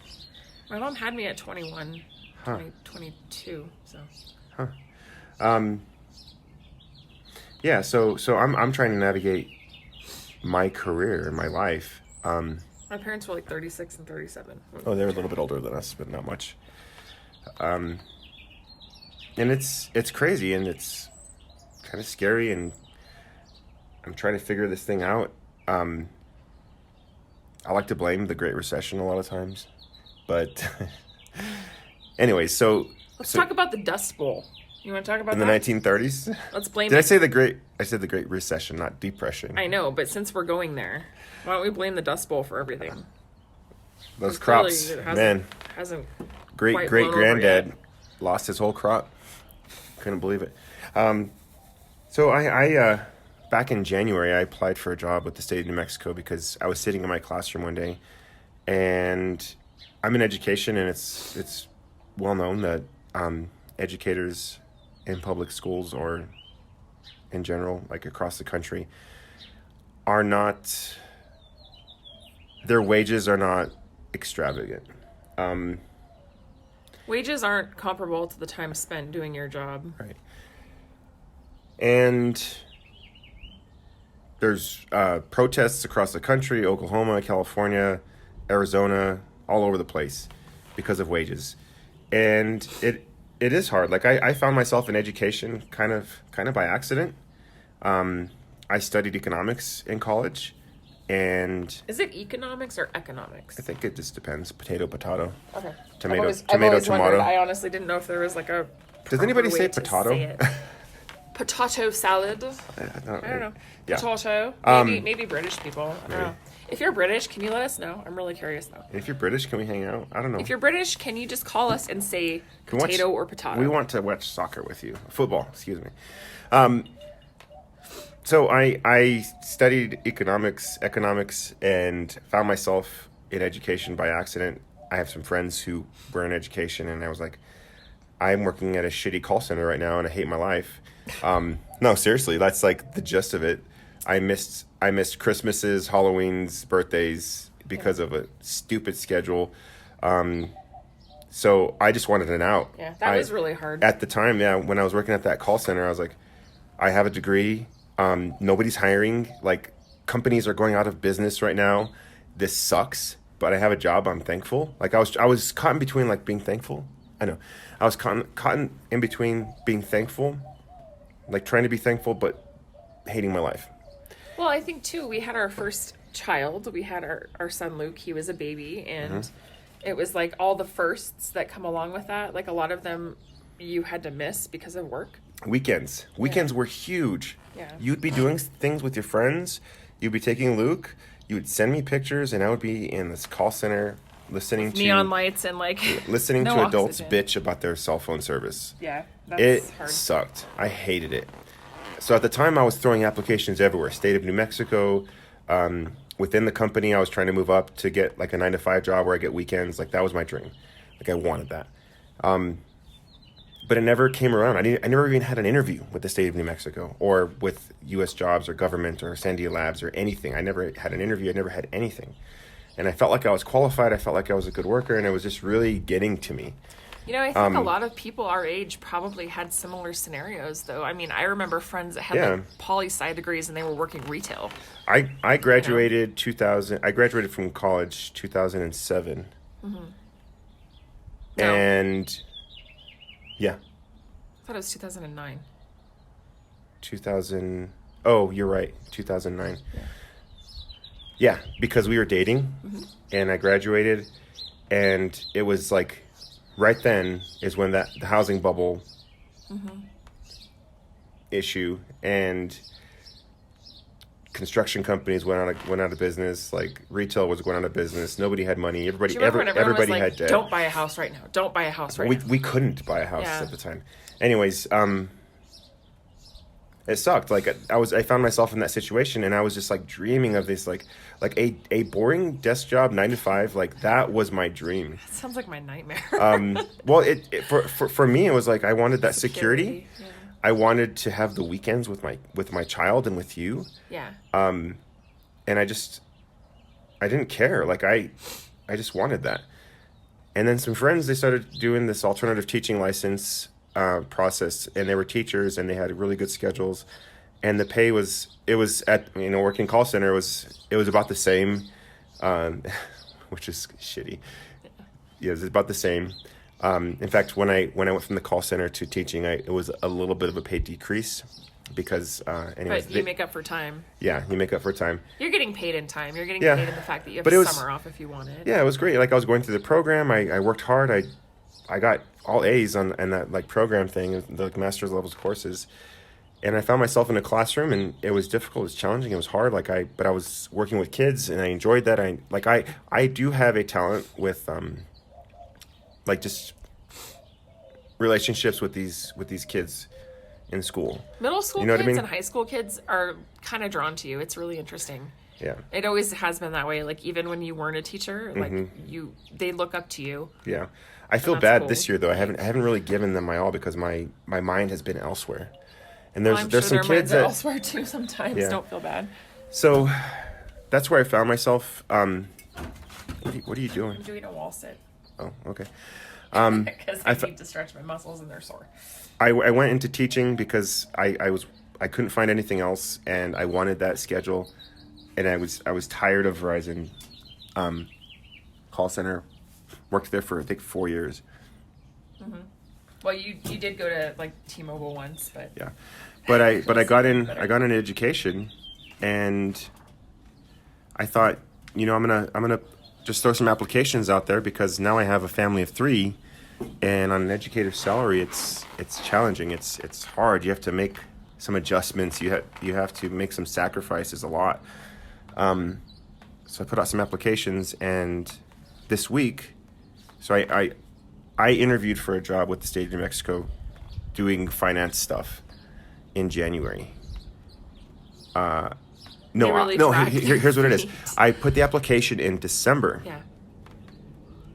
My mom had me at 21, Huh. 22, so. Yeah, so I'm trying to navigate my career and my life. My parents were like 36 and 37. Oh, they're a little bit older than us, but not much. And it's crazy and it's kind of scary, and I'm trying to figure this thing out. I like to blame the Great Recession a lot of times, but anyway, Let's talk about the Dust Bowl. You want to talk about in the that? 1930s. Let's blame Did I it. say the Great? I said the Great Recession, not Depression. I know, but since we're going there, why don't we blame the Dust Bowl for everything? Those 'Cause clearly crops, it man. hasn't Great quite great blown over granddad yet. lost his whole crop. Couldn't believe it. So I back in January I applied for a job with the state of New Mexico because I was sitting in my classroom one day, and I'm in education, and it's well known that educators in public schools or in general, like across the country, are not, their wages are not extravagant. Wages aren't comparable to the time spent doing your job. Right. And there's protests across the country, Oklahoma, California, Arizona, all over the place because of wages. And it is hard. Like I found myself in education kind of by accident. I studied economics in college, and Is it economics or economics? I think it just depends. Potato, potato. Okay. Tomato, I've tomato, always tomato. wondered. I honestly didn't know if there was like a. Does anybody proper say way to potato? say it. Potato salad. I I don't know. Yeah. Potato. Maybe British people. I don't maybe. know. If you're British, can you let us know? I'm really curious now. If you're British, can we hang out? I don't know. If you're British, can you just call us and say Can we watch- potato or potato? We want to watch soccer with you. Football, excuse me. So I studied economics, and found myself in education by accident. I have some friends who were in education, and I was like, I'm working at a shitty call center right now, and I hate my life. No, seriously, that's like the gist of it. I missed Christmases, Halloweens, birthdays because of a stupid schedule. So I just wanted an out. Yeah, that was really hard. At the time, yeah, when I was working at that call center, I was like, I have a degree. Nobody's hiring. Like, companies are going out of business right now. This sucks, but I have a job. I'm thankful. Like, I was caught in between, like, being thankful. I know. I was caught in between being thankful, like, trying to be thankful, but hating my life. Well, I think, too, we had our first child. We had our son, Luke. He was a baby, and it was, like, all the firsts that come along with that. Like, a lot of them you had to miss because of work. Weekends were huge. Yeah. You'd be doing things with your friends. You'd be taking Luke. You would send me pictures, and I would be in this call center listening to neon lights and like listening no to adults oxygen. bitch about their cell phone service. Yeah, that's It hard. sucked. I hated it. So at the time, I was throwing applications everywhere. State of New Mexico. Within the company, I was trying to move up to get like a 9-to-5 job where I get weekends. Like, that was my dream. Like, I wanted that. But it never came around. I never even had an interview with the state of New Mexico or with U.S. Jobs or government or Sandia Labs or anything. I never had an interview. I never had anything. And I felt like I was qualified. I felt like I was a good worker, and it was just really getting to me. You know, I think a lot of people our age probably had similar scenarios, though. I mean, I remember friends that had like poli-sci degrees and they were working retail. I graduated 2000. I graduated from college 2007. No. And yeah, I thought it was 2009. 2000. Oh, you're right. 2009. Yeah, because we were dating, and I graduated, and it was like right then is when the housing bubble issue, and construction companies went out of business. Like, retail was going out of business. Nobody had money. Everybody Do you remember when everyone was everybody like, had debt. don't buy a house right now. Don't buy a house right now. We couldn't buy a house Yeah. at the time. Anyways, it sucked. Like, I found myself in that situation, and I was just like dreaming of this like a boring desk job, 9 to 5. Like, that was my dream. That sounds like my nightmare. Well, for me, it was like I wanted that security. Yeah. I wanted to have the weekends with my child and with you. Yeah. And I didn't care. Like, I just wanted that. And then some friends, they started doing this alternative teaching license process, and they were teachers, and they had really good schedules, and the pay was at, working call center, it was about the same, which is shitty. Yeah, it was about the same. In fact, when I went from the call center to teaching, it was a little bit of a pay decrease because anyways, But you make up for time. Yeah, you make up for time. You're getting paid in time. You're getting Yeah. paid in the fact that you have But it was- summer off if you want it. Yeah, it was great. Like, I was going through the program. I worked hard. I got all A's on that like program thing, the like, master's levels courses, and I found myself in a classroom, and it was difficult. It was challenging. It was hard. But I was working with kids, and I enjoyed that. I do have a talent with like just relationships with these kids in school. Middle school You know what I kids mean? and high school kids are kind of drawn to you. It's really interesting. Yeah, It always has been that way. Like, even when you weren't a teacher, like they look up to you. yeah. I feel that's bad cool. this year though. I haven't really given them my all because my mind has been elsewhere. And there's I'm there's sure some their kids minds are that elsewhere too sometimes. Yeah. Don't feel bad. So that's where I found myself. What are you doing? I'm doing a wall sit Oh, okay. because I I fe- need to stretch my muscles and they're sore. I went into teaching because I couldn't find anything else, and I wanted that schedule, and I was tired of Verizon call center. Worked there for I think 4 years. Well, you did go to like T-Mobile once, but Yeah, but I got in education, and I thought, I'm gonna just throw some applications out there because now I have a family of 3, and on an educator's salary, it's challenging. It's hard. You have to make some adjustments. You have to make some sacrifices a lot. So I put out some applications, and this week, so I interviewed for a job with the state of New Mexico doing finance stuff in January. They really No. track Here's what it is. things. I put the application in December. yeah.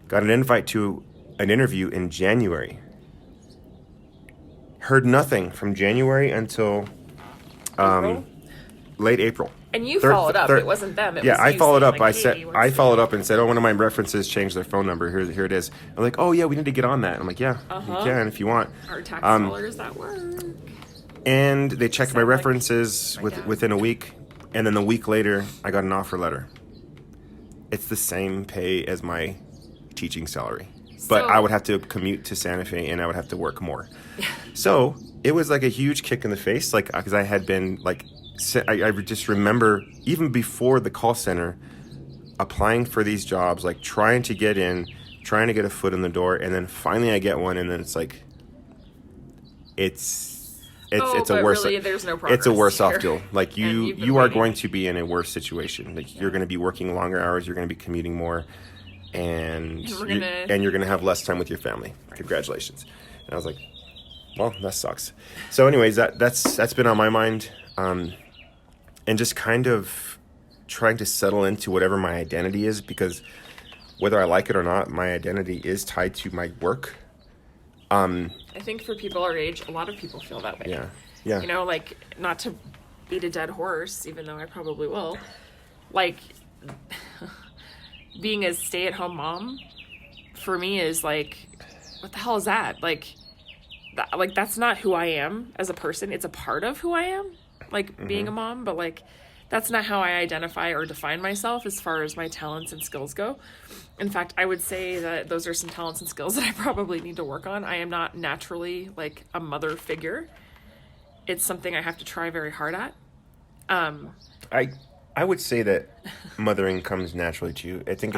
Got an invite to an interview in January. Heard nothing from January until April? late April. And you followed up. It wasn't them. It was I you followed saying, up. like, I hey, I followed up and said, "Oh, one of my references changed their phone number. Here it is." I'm like, "Oh yeah, we need to get on that." I'm like, "Yeah, you can if you want." Our tax dollars that work. And they checked my Sound like references my dad. within a week, and then a week later, I got an offer letter. It's the same pay as my teaching salary, but So- I would have to commute to Santa Fe, and I would have to work more. So it was like a huge kick in the face, like because I had been like, I just remember even before the call center, applying for these jobs, like trying to get in, trying to get a foot in the door, and then finally I get one, and then it's like, it's a but worse. really, there's no progress It's a worse off here. deal. Like And you've been you are waiting. going to be in a worse situation. Like you're going to be working longer hours. You're going to be commuting more, and we're you- gonna- and you're going to have less time with your family. Congratulations. And I was like, well, that sucks. So, anyways, that's been on my mind, and just kind of trying to settle into whatever my identity is, because whether I like it or not, my identity is tied to my work. I think for people our age, a lot of people feel that way. Yeah. You know, like, not to beat a dead horse, even though I probably will, like, being a stay-at-home mom, for me, is like, what the hell is that? Like, that's not who I am as a person. It's a part of who I am, like, being a mom, but, like, that's not how I identify or define myself as far as my talents and skills go. In fact, I would say that those are some talents and skills that I probably need to work on. I am not naturally, like, a mother figure. It's something I have to try very hard at. I would say that mothering comes naturally to you. I think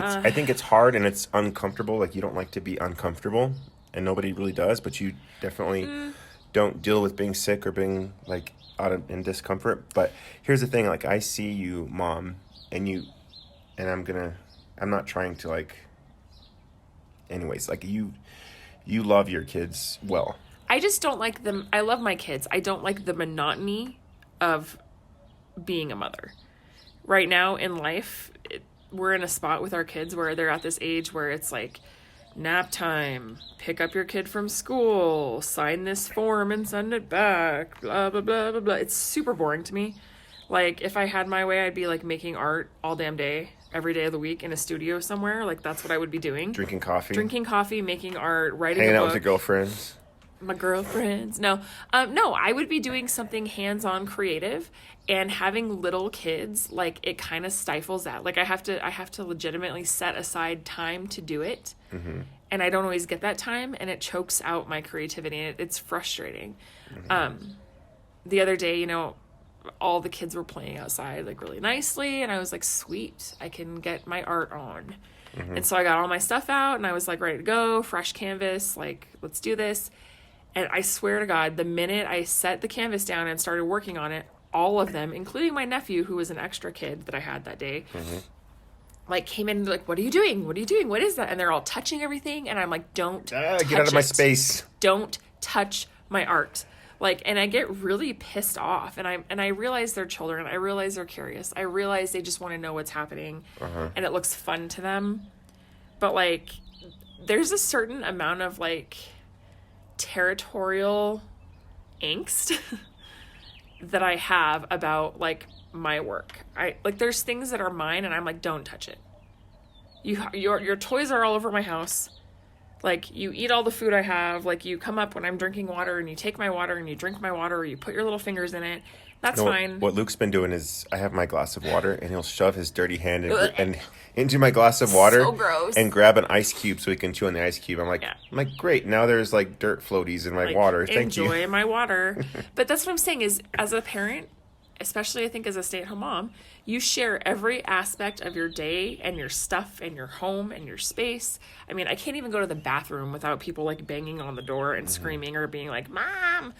it's hard and it's uncomfortable. Like you don't like to be uncomfortable, and nobody really does. But you definitely don't deal with being sick or being like in discomfort. But here's the thing: like I see you, Mom, and I'm not trying to like. Anyways, like you love your kids well. I just don't like them. I love my kids. I don't like the monotony of being a mother. Right now in life, we're in a spot with our kids where they're at this age where it's like nap time, pick up your kid from school, sign this form and send it back, blah, blah, blah, blah, blah. It's super boring to me. Like, if I had my way, I'd be like making art all damn day, every day of the week in a studio somewhere. Like, that's what I would be doing. Drinking coffee, making art, writing hanging a out book. with your girlfriends. My girlfriends. No, I would be doing something hands-on creative, and having little kids, like, it kind of stifles that. Like, I have to legitimately set aside time to do it. Mm-hmm. And I don't always get that time, and it chokes out my creativity, and it's frustrating. Mm-hmm. The other day, you know, all the kids were playing outside, like, really nicely, and I was like, sweet, I can get my art on. Mm-hmm. And so I got all my stuff out, and I was like, ready to go, fresh canvas, like, let's do this. And I swear to God, the minute I set the canvas down and started working on it, all of them, including my nephew, who was an extra kid that I had that day, like, came in and like, what are you doing? What are you doing? What is that? And they're all touching everything. And I'm like, don't touch get out of my it. space. Don't touch my art. Like, and I get really pissed off. And I realize they're children. I realize they're curious. I realize they just want to know what's happening. And it looks fun to them. But, like, there's a certain amount of, like, territorial angst that I have about, like, my work. There's things that are mine, and I'm like, don't touch it. Your toys are all over my house. Like, you eat all the food I have. Like, you come up when I'm drinking water, and you take my water, and you drink my water, or you put your little fingers in it. That's fine. What Luke's been doing is I have my glass of water, and he'll shove his dirty hand and into my glass of water So gross. and grab an ice cube so he can chew on the ice cube. I'm like, great. Now there's like dirt floaties in my water. Thank you. Enjoy my water. But that's what I'm saying is, as a parent, especially I think as a stay-at-home mom, you share every aspect of your day and your stuff and your home and your space. I mean, I can't even go to the bathroom without people like banging on the door and screaming or being like, Mom.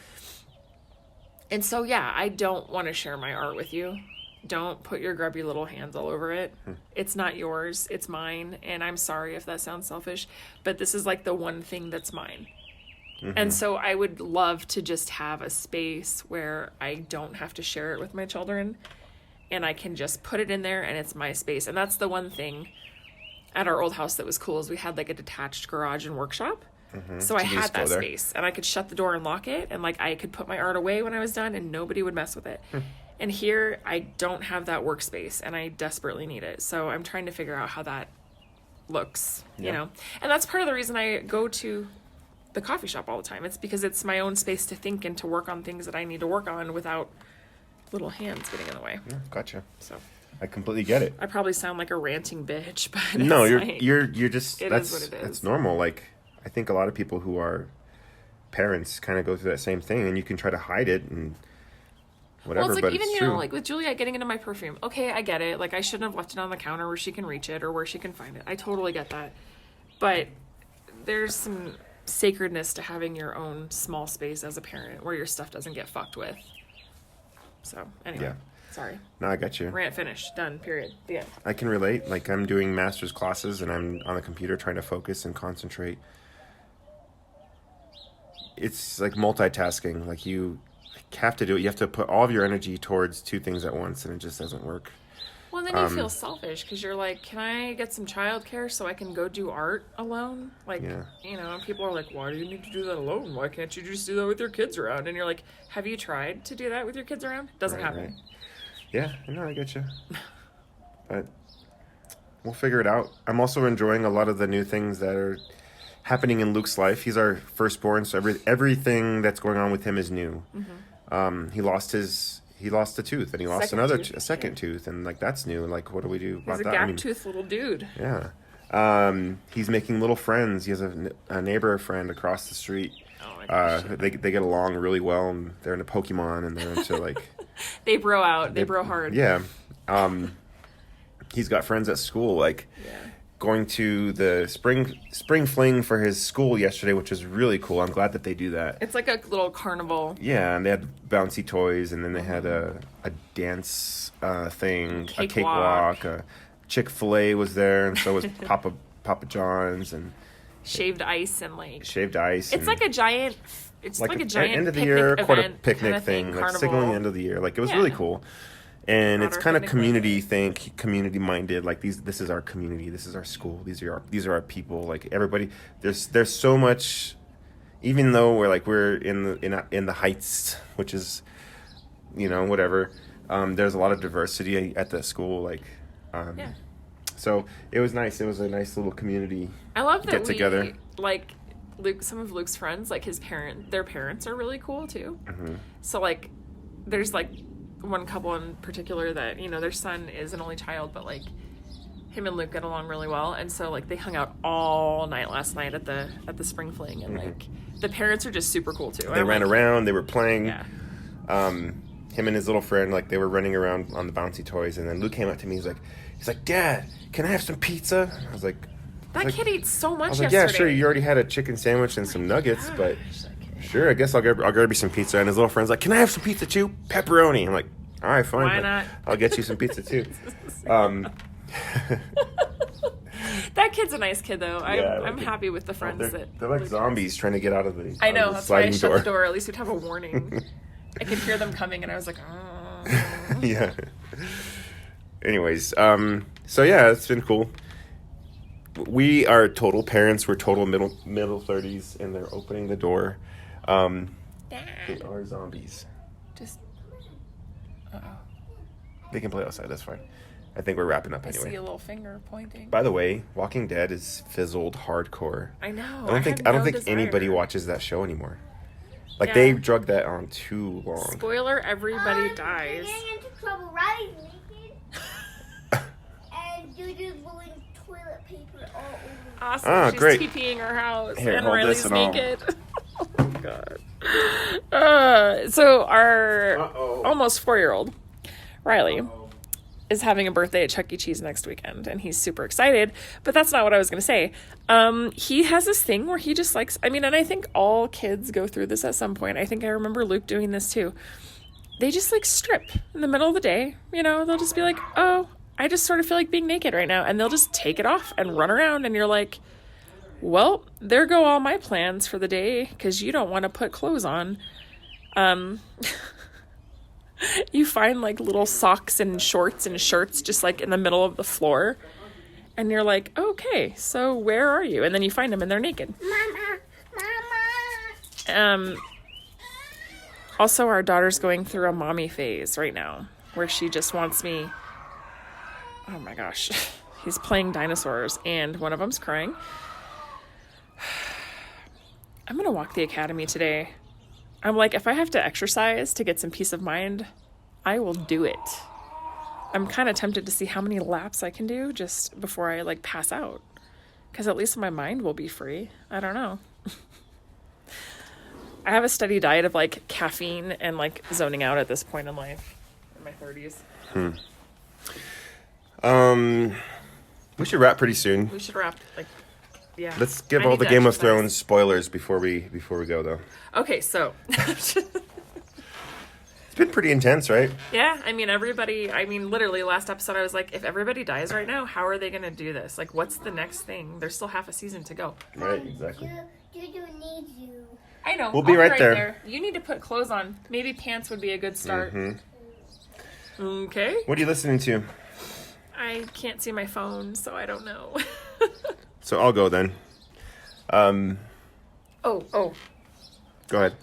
And so, yeah, I don't want to share my art with you. Don't put your grubby little hands all over it. It's not yours. It's mine. And I'm sorry if that sounds selfish, but this is like the one thing that's mine. And so I would love to just have a space where I don't have to share it with my children, and I can just put it in there and it's my space. And that's the one thing at our old house that was cool is we had like a detached garage and workshop. So I you had just go that there? space, and I could shut the door and lock it, and like I could put my art away when I was done, and nobody would mess with it. And here I don't have that workspace, and I desperately need it. So I'm trying to figure out how that looks, you know. And that's part of the reason I go to the coffee shop all the time. It's because it's my own space to think and to work on things that I need to work on without little hands getting in the way. Gotcha. So I completely get it. I probably sound like a ranting bitch, but No, it's you're like, just it that's is what it that's is. normal. Like I think a lot of people who are parents kind of go through that same thing, and you can try to hide it and whatever. Well, it's like but even, it's you true. know, like with Juliet getting into my perfume. Okay, I get it. Like I shouldn't have left it on the counter where she can reach it or where she can find it. I totally get that. But there's some sacredness to having your own small space as a parent where your stuff doesn't get fucked with. So anyway, Yeah. sorry. No, I got you. Rant finished. Done. Period. The end. I can relate. Like I'm doing master's classes, and I'm on the computer trying to focus and concentrate. It's like multitasking. Like you have to do it. You have to put all of your energy towards two things at once, and it just doesn't work. Well, then you feel selfish because you're like, can I get some childcare so I can go do art alone? Like, Yeah. you know, people are like, why do you need to do that alone? Why can't you just do that with your kids around? And you're like, have you tried to do that with your kids around? Doesn't happen. Right. Yeah, I know, I get you. But we'll figure it out. I'm also enjoying a lot of the new things that are happening in Luke's life. He's our firstborn, so everything that's going on with him is new. He lost a tooth, and he lost Second another tooth, a second tooth, and like that's new. Like, what do we do about He's a that? gap-toothed little dude. Yeah. He's making little friends. He has a neighbor friend across the street. Oh my gosh. They get along really well, and they're into Pokemon, and they're into like They bro out. They bro hard. yeah. He's got friends at school, like Yeah. going to the spring fling for his school yesterday, which was really cool. I'm glad that they do that. It's like a little carnival. Yeah, and they had bouncy toys, and then they had a dance thing, a cakewalk. Chick-fil-A was there, and so was Papa John's, and Shaved ice and like... shaved ice. It's and like a giant... It's like a giant end of the picnic year quarter event picnic kinda thing, like carnival. signaling end of the year. Like it was Yeah. really cool. And Not it's our kind of picnic community minded. Like this is our community. This is our school. These are our people. Like everybody. There's so much. Even though we're in the heights, which is, you know, whatever. There's a lot of diversity at the school. Like, Yeah. so it was nice. It was a nice little community. I love that get together. we, like, Luke, some of Luke's friends, like their parents are really cool too. So like, there's like one couple in particular that, you know, their son is an only child, but like him and Luke get along really well. And so like they hung out all night last night at the spring fling, and like the parents are just super cool too. They ran around. They were playing. Yeah. Him and his little friend, like they were running around on the bouncy toys, and then Luke came up to me. He's like, Dad, can I have some pizza? I was like, That kid ate so much I was like, yesterday. yeah, sure. You already had a chicken sandwich and some nuggets, but Gosh, that kid. sure, I guess I'll grab you some pizza. And his little friend's like, can I have some pizza too? Pepperoni. I'm like, all right, fine. Why but not? I'll get you some pizza too. That kid's a nice kid though. Yeah, I'm like happy with the friends they're, that they're like Luke zombies trying to get out of the I know, that's why I sliding shut the door. At least we'd have a warning. I could hear them coming, and I was like, oh. Yeah. Anyways, so yeah, it's been cool. We are total parents. We're total middle 30s, and they're opening the door. They are zombies. Just, They can play outside. That's fine. I think we're wrapping up I see anyway. a little finger pointing. By the way, Walking Dead is fizzled hardcore. I know. I don't had think no anybody desire. watches that show anymore. Like Yeah. they drug that on too long. Spoiler: everybody dies. Getting into trouble. Riley's naked. And Juju's blowing toilet paper all over. Awesome. Ah, She's great. TPing her house, Here, and hold Riley's this and all. naked. Oh my god. So our Uh-oh. almost 4-year-old Riley is having a birthday at Chuck E. Cheese next weekend, and he's super excited. But that's not what I was going to say. He has this thing where he just likes, and I think all kids go through this at some point. I think I remember Luke doing this too. They just like strip in the middle of the day. You know, they'll just be like, oh, I just sort of feel like being naked right now. And they'll just take it off and run around. And you're like, well, there go all my plans for the day, because you don't want to put clothes on. You find like little socks and shorts and shirts just like in the middle of the floor. And you're like, okay, so where are you? And then you find them and they're naked. Mama, Mama. Also, our daughter's going through a mommy phase right now where she just wants me. Oh my gosh. He's playing dinosaurs and one of them's crying. I'm going to walk the academy today. I'm like, if I have to exercise to get some peace of mind, I will do it. I'm kind of tempted to see how many laps I can do just before I like pass out. Because at least my mind will be free. I don't know. I have a steady diet of like caffeine and like zoning out at this point in life, in my 30s. We should wrap pretty soon. We should wrap, like, yeah. Let's give I all need the to Game of exercise. Thrones spoilers before we go though. Okay, so. It's been pretty intense, right? Yeah, I mean, literally last episode I was like, if everybody dies right now, how are they going to do this? Like, what's the next thing? There's still half a season to go. Right, exactly. Juju needs you. I know. We'll be I'll right there. You need to put clothes on. Maybe pants would be a good start. Okay. What are you listening to? I can't see my phone, so I don't know. So I'll go then. Oh. Go ahead.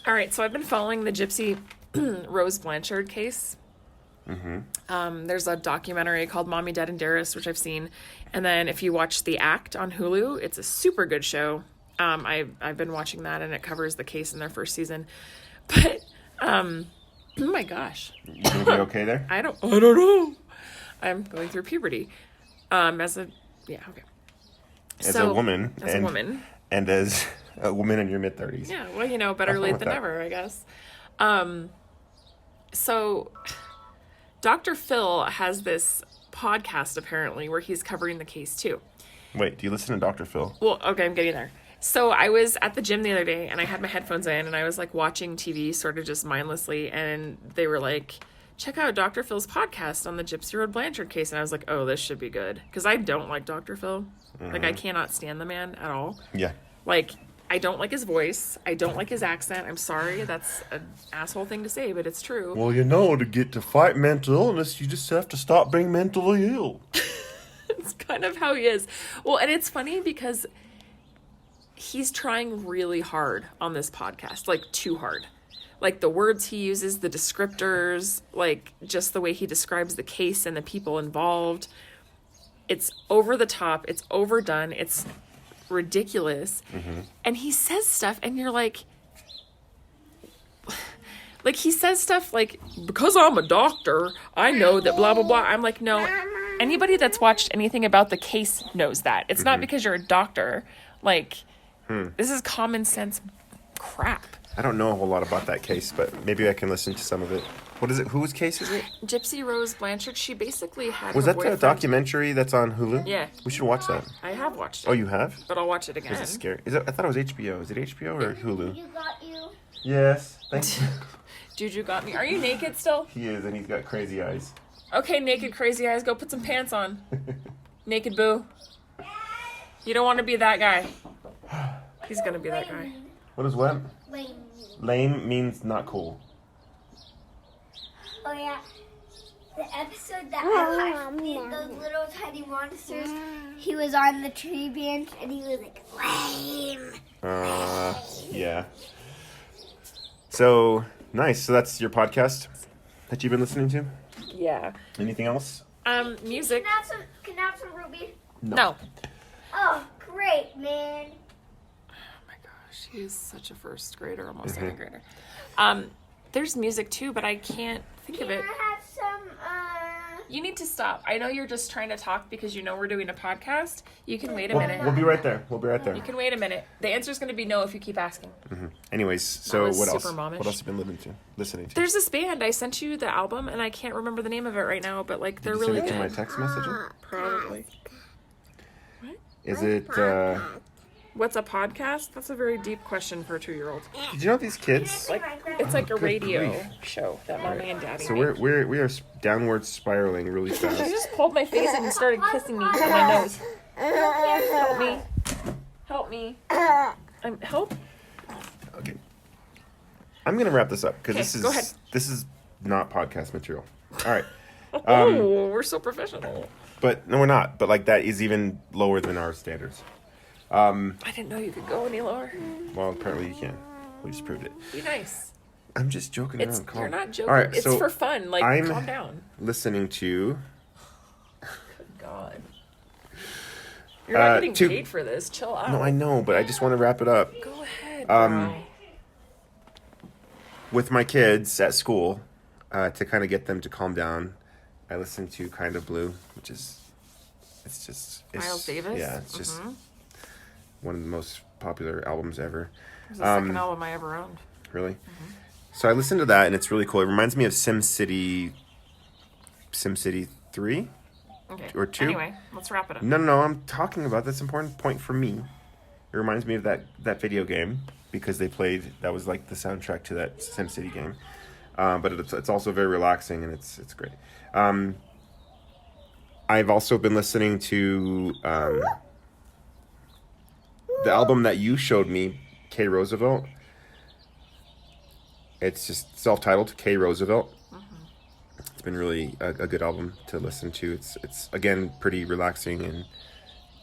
All right, so I've been following the Gypsy Rose Blanchard case. There's a documentary called Mommy, Dad, and Dearest, which I've seen. And then if you watch The Act on Hulu, it's a super good show. I've been watching that, and it covers the case in their first season. But, oh my gosh. You gonna be okay there? I don't know. I'm going through puberty. As a woman. And as a woman in your mid-30s. Yeah, well, better late than never, I guess. So Dr. Phil has this podcast, apparently, where he's covering the case, too. Wait, do you listen to Dr. Phil? Well, okay, I'm getting there. So I was at the gym the other day, and I had my headphones in, and I was, like, watching TV sort of just mindlessly, and they were like, check out Dr. Phil's podcast on the Gypsy Road Blanchard case. And I was like, oh, this should be good. Because I don't like Dr. Phil. Like, I cannot stand the man at all. Yeah. Like, I don't like his voice. I don't like his accent. I'm sorry. That's an asshole thing to say, but it's true. Well, to get to fight mental illness, you just have to stop being mentally ill. It's kind of how he is. Well, and it's funny because he's trying really hard on this podcast. Like, too hard. Like, the words he uses, the descriptors, like, just the way he describes the case and the people involved. It's over the top. It's overdone. It's ridiculous. And he says stuff, and you're like... Like, he says stuff like, because I'm a doctor, I know that blah, blah, blah. I'm like, no. Anybody that's watched anything about the case knows that. It's not because you're a doctor. Like, this is common sense crap. I don't know a whole lot about that case, but maybe I can listen to some of it. What is it? Whose case is it? Gypsy Rose Blanchard, she basically had Was her that the boyfriend... documentary that's on Hulu? Yeah. We should watch that. I have watched it. Oh, you have? But I'll watch it again. Is it scary? I thought it was HBO. Is it HBO or Hulu? You got you. Yes. Thank you. Juju got me. Are you naked still? He is, and he's got crazy eyes. Okay, naked crazy eyes, go put some pants on. Naked boo. You don't want to be that guy. He's gonna be that guy. What is what? Lame. Lame means not cool. Oh yeah. The episode that I watched with those little tiny monsters, he was on the tree bench and he was like, lame. Yeah. So, nice. So that's your podcast that you've been listening to? Yeah. Anything else? Music. Can I have some Ruby? No. Oh, great, man. Oh my gosh, he's such a first grader, almost second grader. There's music too, but I can't think of it. Can I have some, You need to stop. I know you're just trying to talk because you know we're doing a podcast. You can wait a minute. We'll be right there. You can wait a minute. The answer's going to be no if you keep asking. Anyways, so was what else? super momish. What else have you been listening to? There's this band. I sent you the album, and I can't remember the name of it right now, but like they're Did you really send it good. to my text message? Probably. Is it, What's a podcast? That's a very deep question for a 2-year-old. did you know these kids? Like, it's like a radio grief. show that mommy and daddy So make. we are downward spiraling really She fast. just pulled my face in and started kissing me on my nose. Help me. Help me. Help? Okay. I'm gonna wrap this up because Okay, go ahead. this is not podcast material. All right. Oh, we're so professional. But no, we're not. But like that is even lower than our standards. I didn't know you could go any lower. Well, apparently you can. We just proved it. Be nice. I'm just joking It's around. Calm. you're not joking. All right, It's so for fun. Like, I'm calm down. listening to. God. You're not getting paid for this. Chill out. No, I know, but I just want to wrap it up. Go ahead, bro. With my kids at school, to kind of get them to calm down, I listen to Kind of Blue, which is, it's Miles Davis? Yeah, it's just one of the most popular albums ever. It was the second album I ever owned. Really? So I listened to that, and it's really cool. It reminds me of SimCity 3 Okay. or 2. Anyway, let's wrap it up. No, I'm talking about that's an important point for me. It reminds me of that video game because that was like the soundtrack to that SimCity game. But it's also very relaxing and it's great. I've also been listening to the album that you showed me, K. Roosevelt. It's just self-titled, K. Roosevelt. It's been really a good album to listen to. It's again pretty relaxing and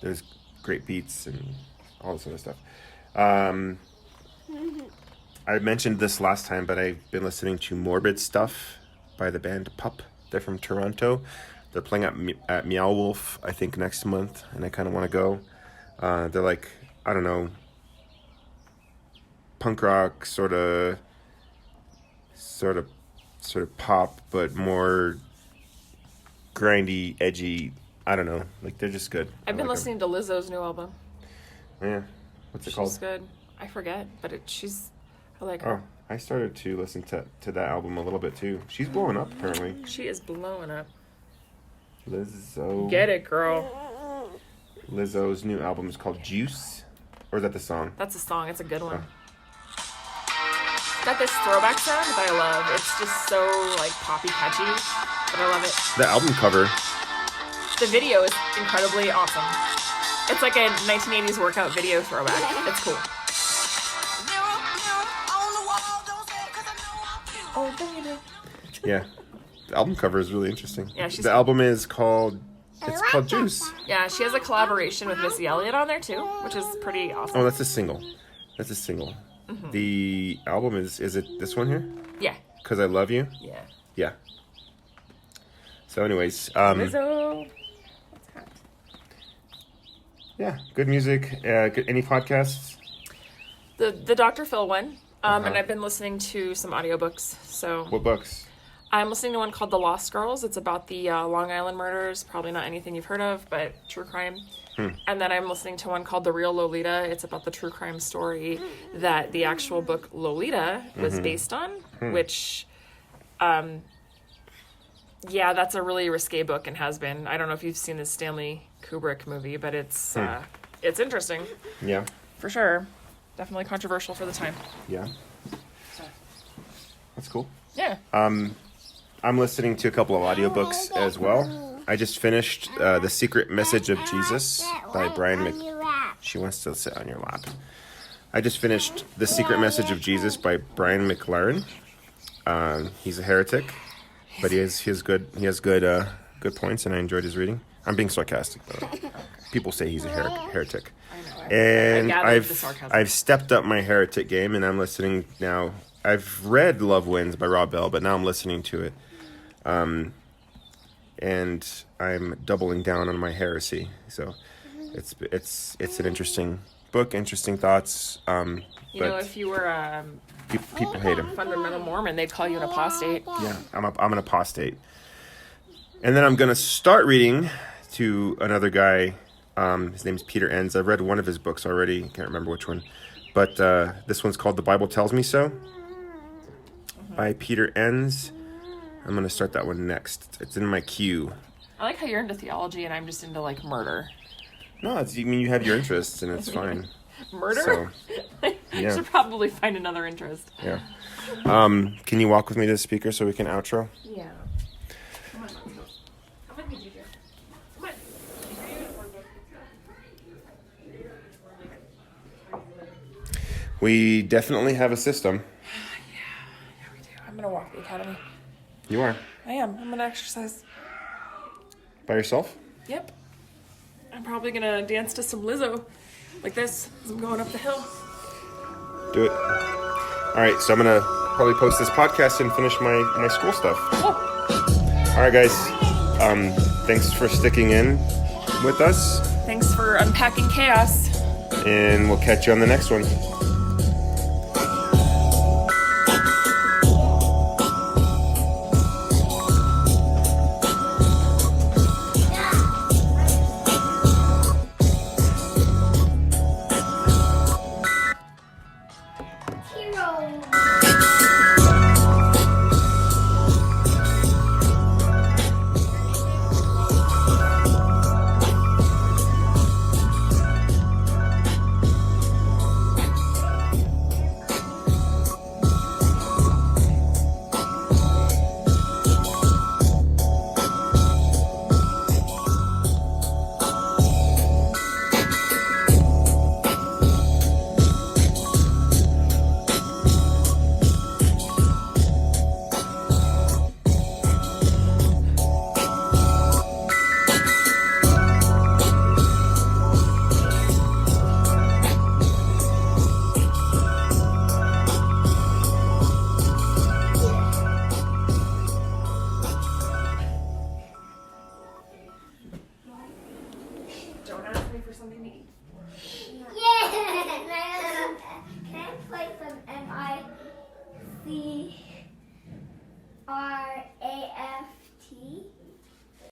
there's great beats and all this other stuff. I mentioned this last time, but I've been listening to Morbid Stuff by the band Pup. They're from Toronto. They're playing at Meow Wolf, I think, next month, and I kind of want to go. They're like, I don't know, punk rock, sort of pop, but more grindy, edgy. I don't know. Like, they're just good. I've been listening to Lizzo's new album. Yeah. What's it called? She's good. I forget, but I like her. Oh, I started to listen to that album a little bit too. She's blowing up apparently. She is blowing up. Lizzo. Get it, girl. Lizzo's new album is called Juice, or is that the song? That's a song. It's a good one. It's got this throwback sound that I love. It's just so like poppy catchy, but I love it. The album cover. The video is incredibly awesome. It's like a 1980s workout video throwback. It's cool. Oh, baby. Yeah, the album cover is really interesting. Yeah, she's the cool. album is called. It's called Juice. Yeah, she has a collaboration with Missy Elliott on there too, which is pretty awesome. Oh, that's a single. That's a single. The album is it this one here? Yeah. 'Cause I Love You. Yeah. Yeah. So, anyways, Lizzo. What's hot? yeah, good music. Good, any podcasts? The Dr. Phil one. And I've been listening to some audiobooks. So What books? I'm listening to one called The Lost Girls. It's about the Long Island murders. Probably not anything you've heard of, but true crime. And then I'm listening to one called The Real Lolita. It's about the true crime story that the actual book Lolita was based on, which, yeah, that's a really risque book and has been. I don't know if you've seen the Stanley Kubrick movie, but it's interesting. Yeah. For sure. Definitely controversial for the time. Yeah. That's cool. Yeah. I'm listening to a couple of audiobooks as well. I just finished The Secret Message of Jesus by Brian She wants to sit on your lap. I just finished The Secret Message of Jesus by Brian McLaren. He's a heretic, but he has good points, and I enjoyed his reading. I'm being sarcastic, though. People say he's a heretic. And I've stepped up my heretic game, and I'm listening now. I've read Love Wins by Rob Bell, but now I'm listening to it. And I'm doubling down on my heresy. So it's an interesting book, interesting thoughts. You know, if you were people hate him. fundamental Mormon, they'd call you an apostate. Yeah, I'm an apostate. And then I'm gonna start reading to another guy. His name's Peter Enns. I've read one of his books already. Can't remember which one, but this one's called The Bible Tells Me So by Peter Enns. I'm going to start that one next. It's in my queue. I like how you're into theology and I'm just into like murder. No, you have your interests and it's fine. Murder? So, yeah. Should probably find another interest. Yeah. Can you walk with me to the speaker so we can outro? Yeah. Come on, let's go. How much did you do? Come on. We definitely have a system. Yeah, we do. I'm going to walk the academy. You are? I am. I'm going to exercise. By yourself? Yep. I'm probably gonna dance to some Lizzo, like this, as I'm going up the hill. Do it. All right, so I'm gonna probably post this podcast and finish my school stuff. Oh, All right, guys. Thanks for sticking in with us, thanks for unpacking chaos. and we'll catch you on the next one. Don't ask me for something to eat.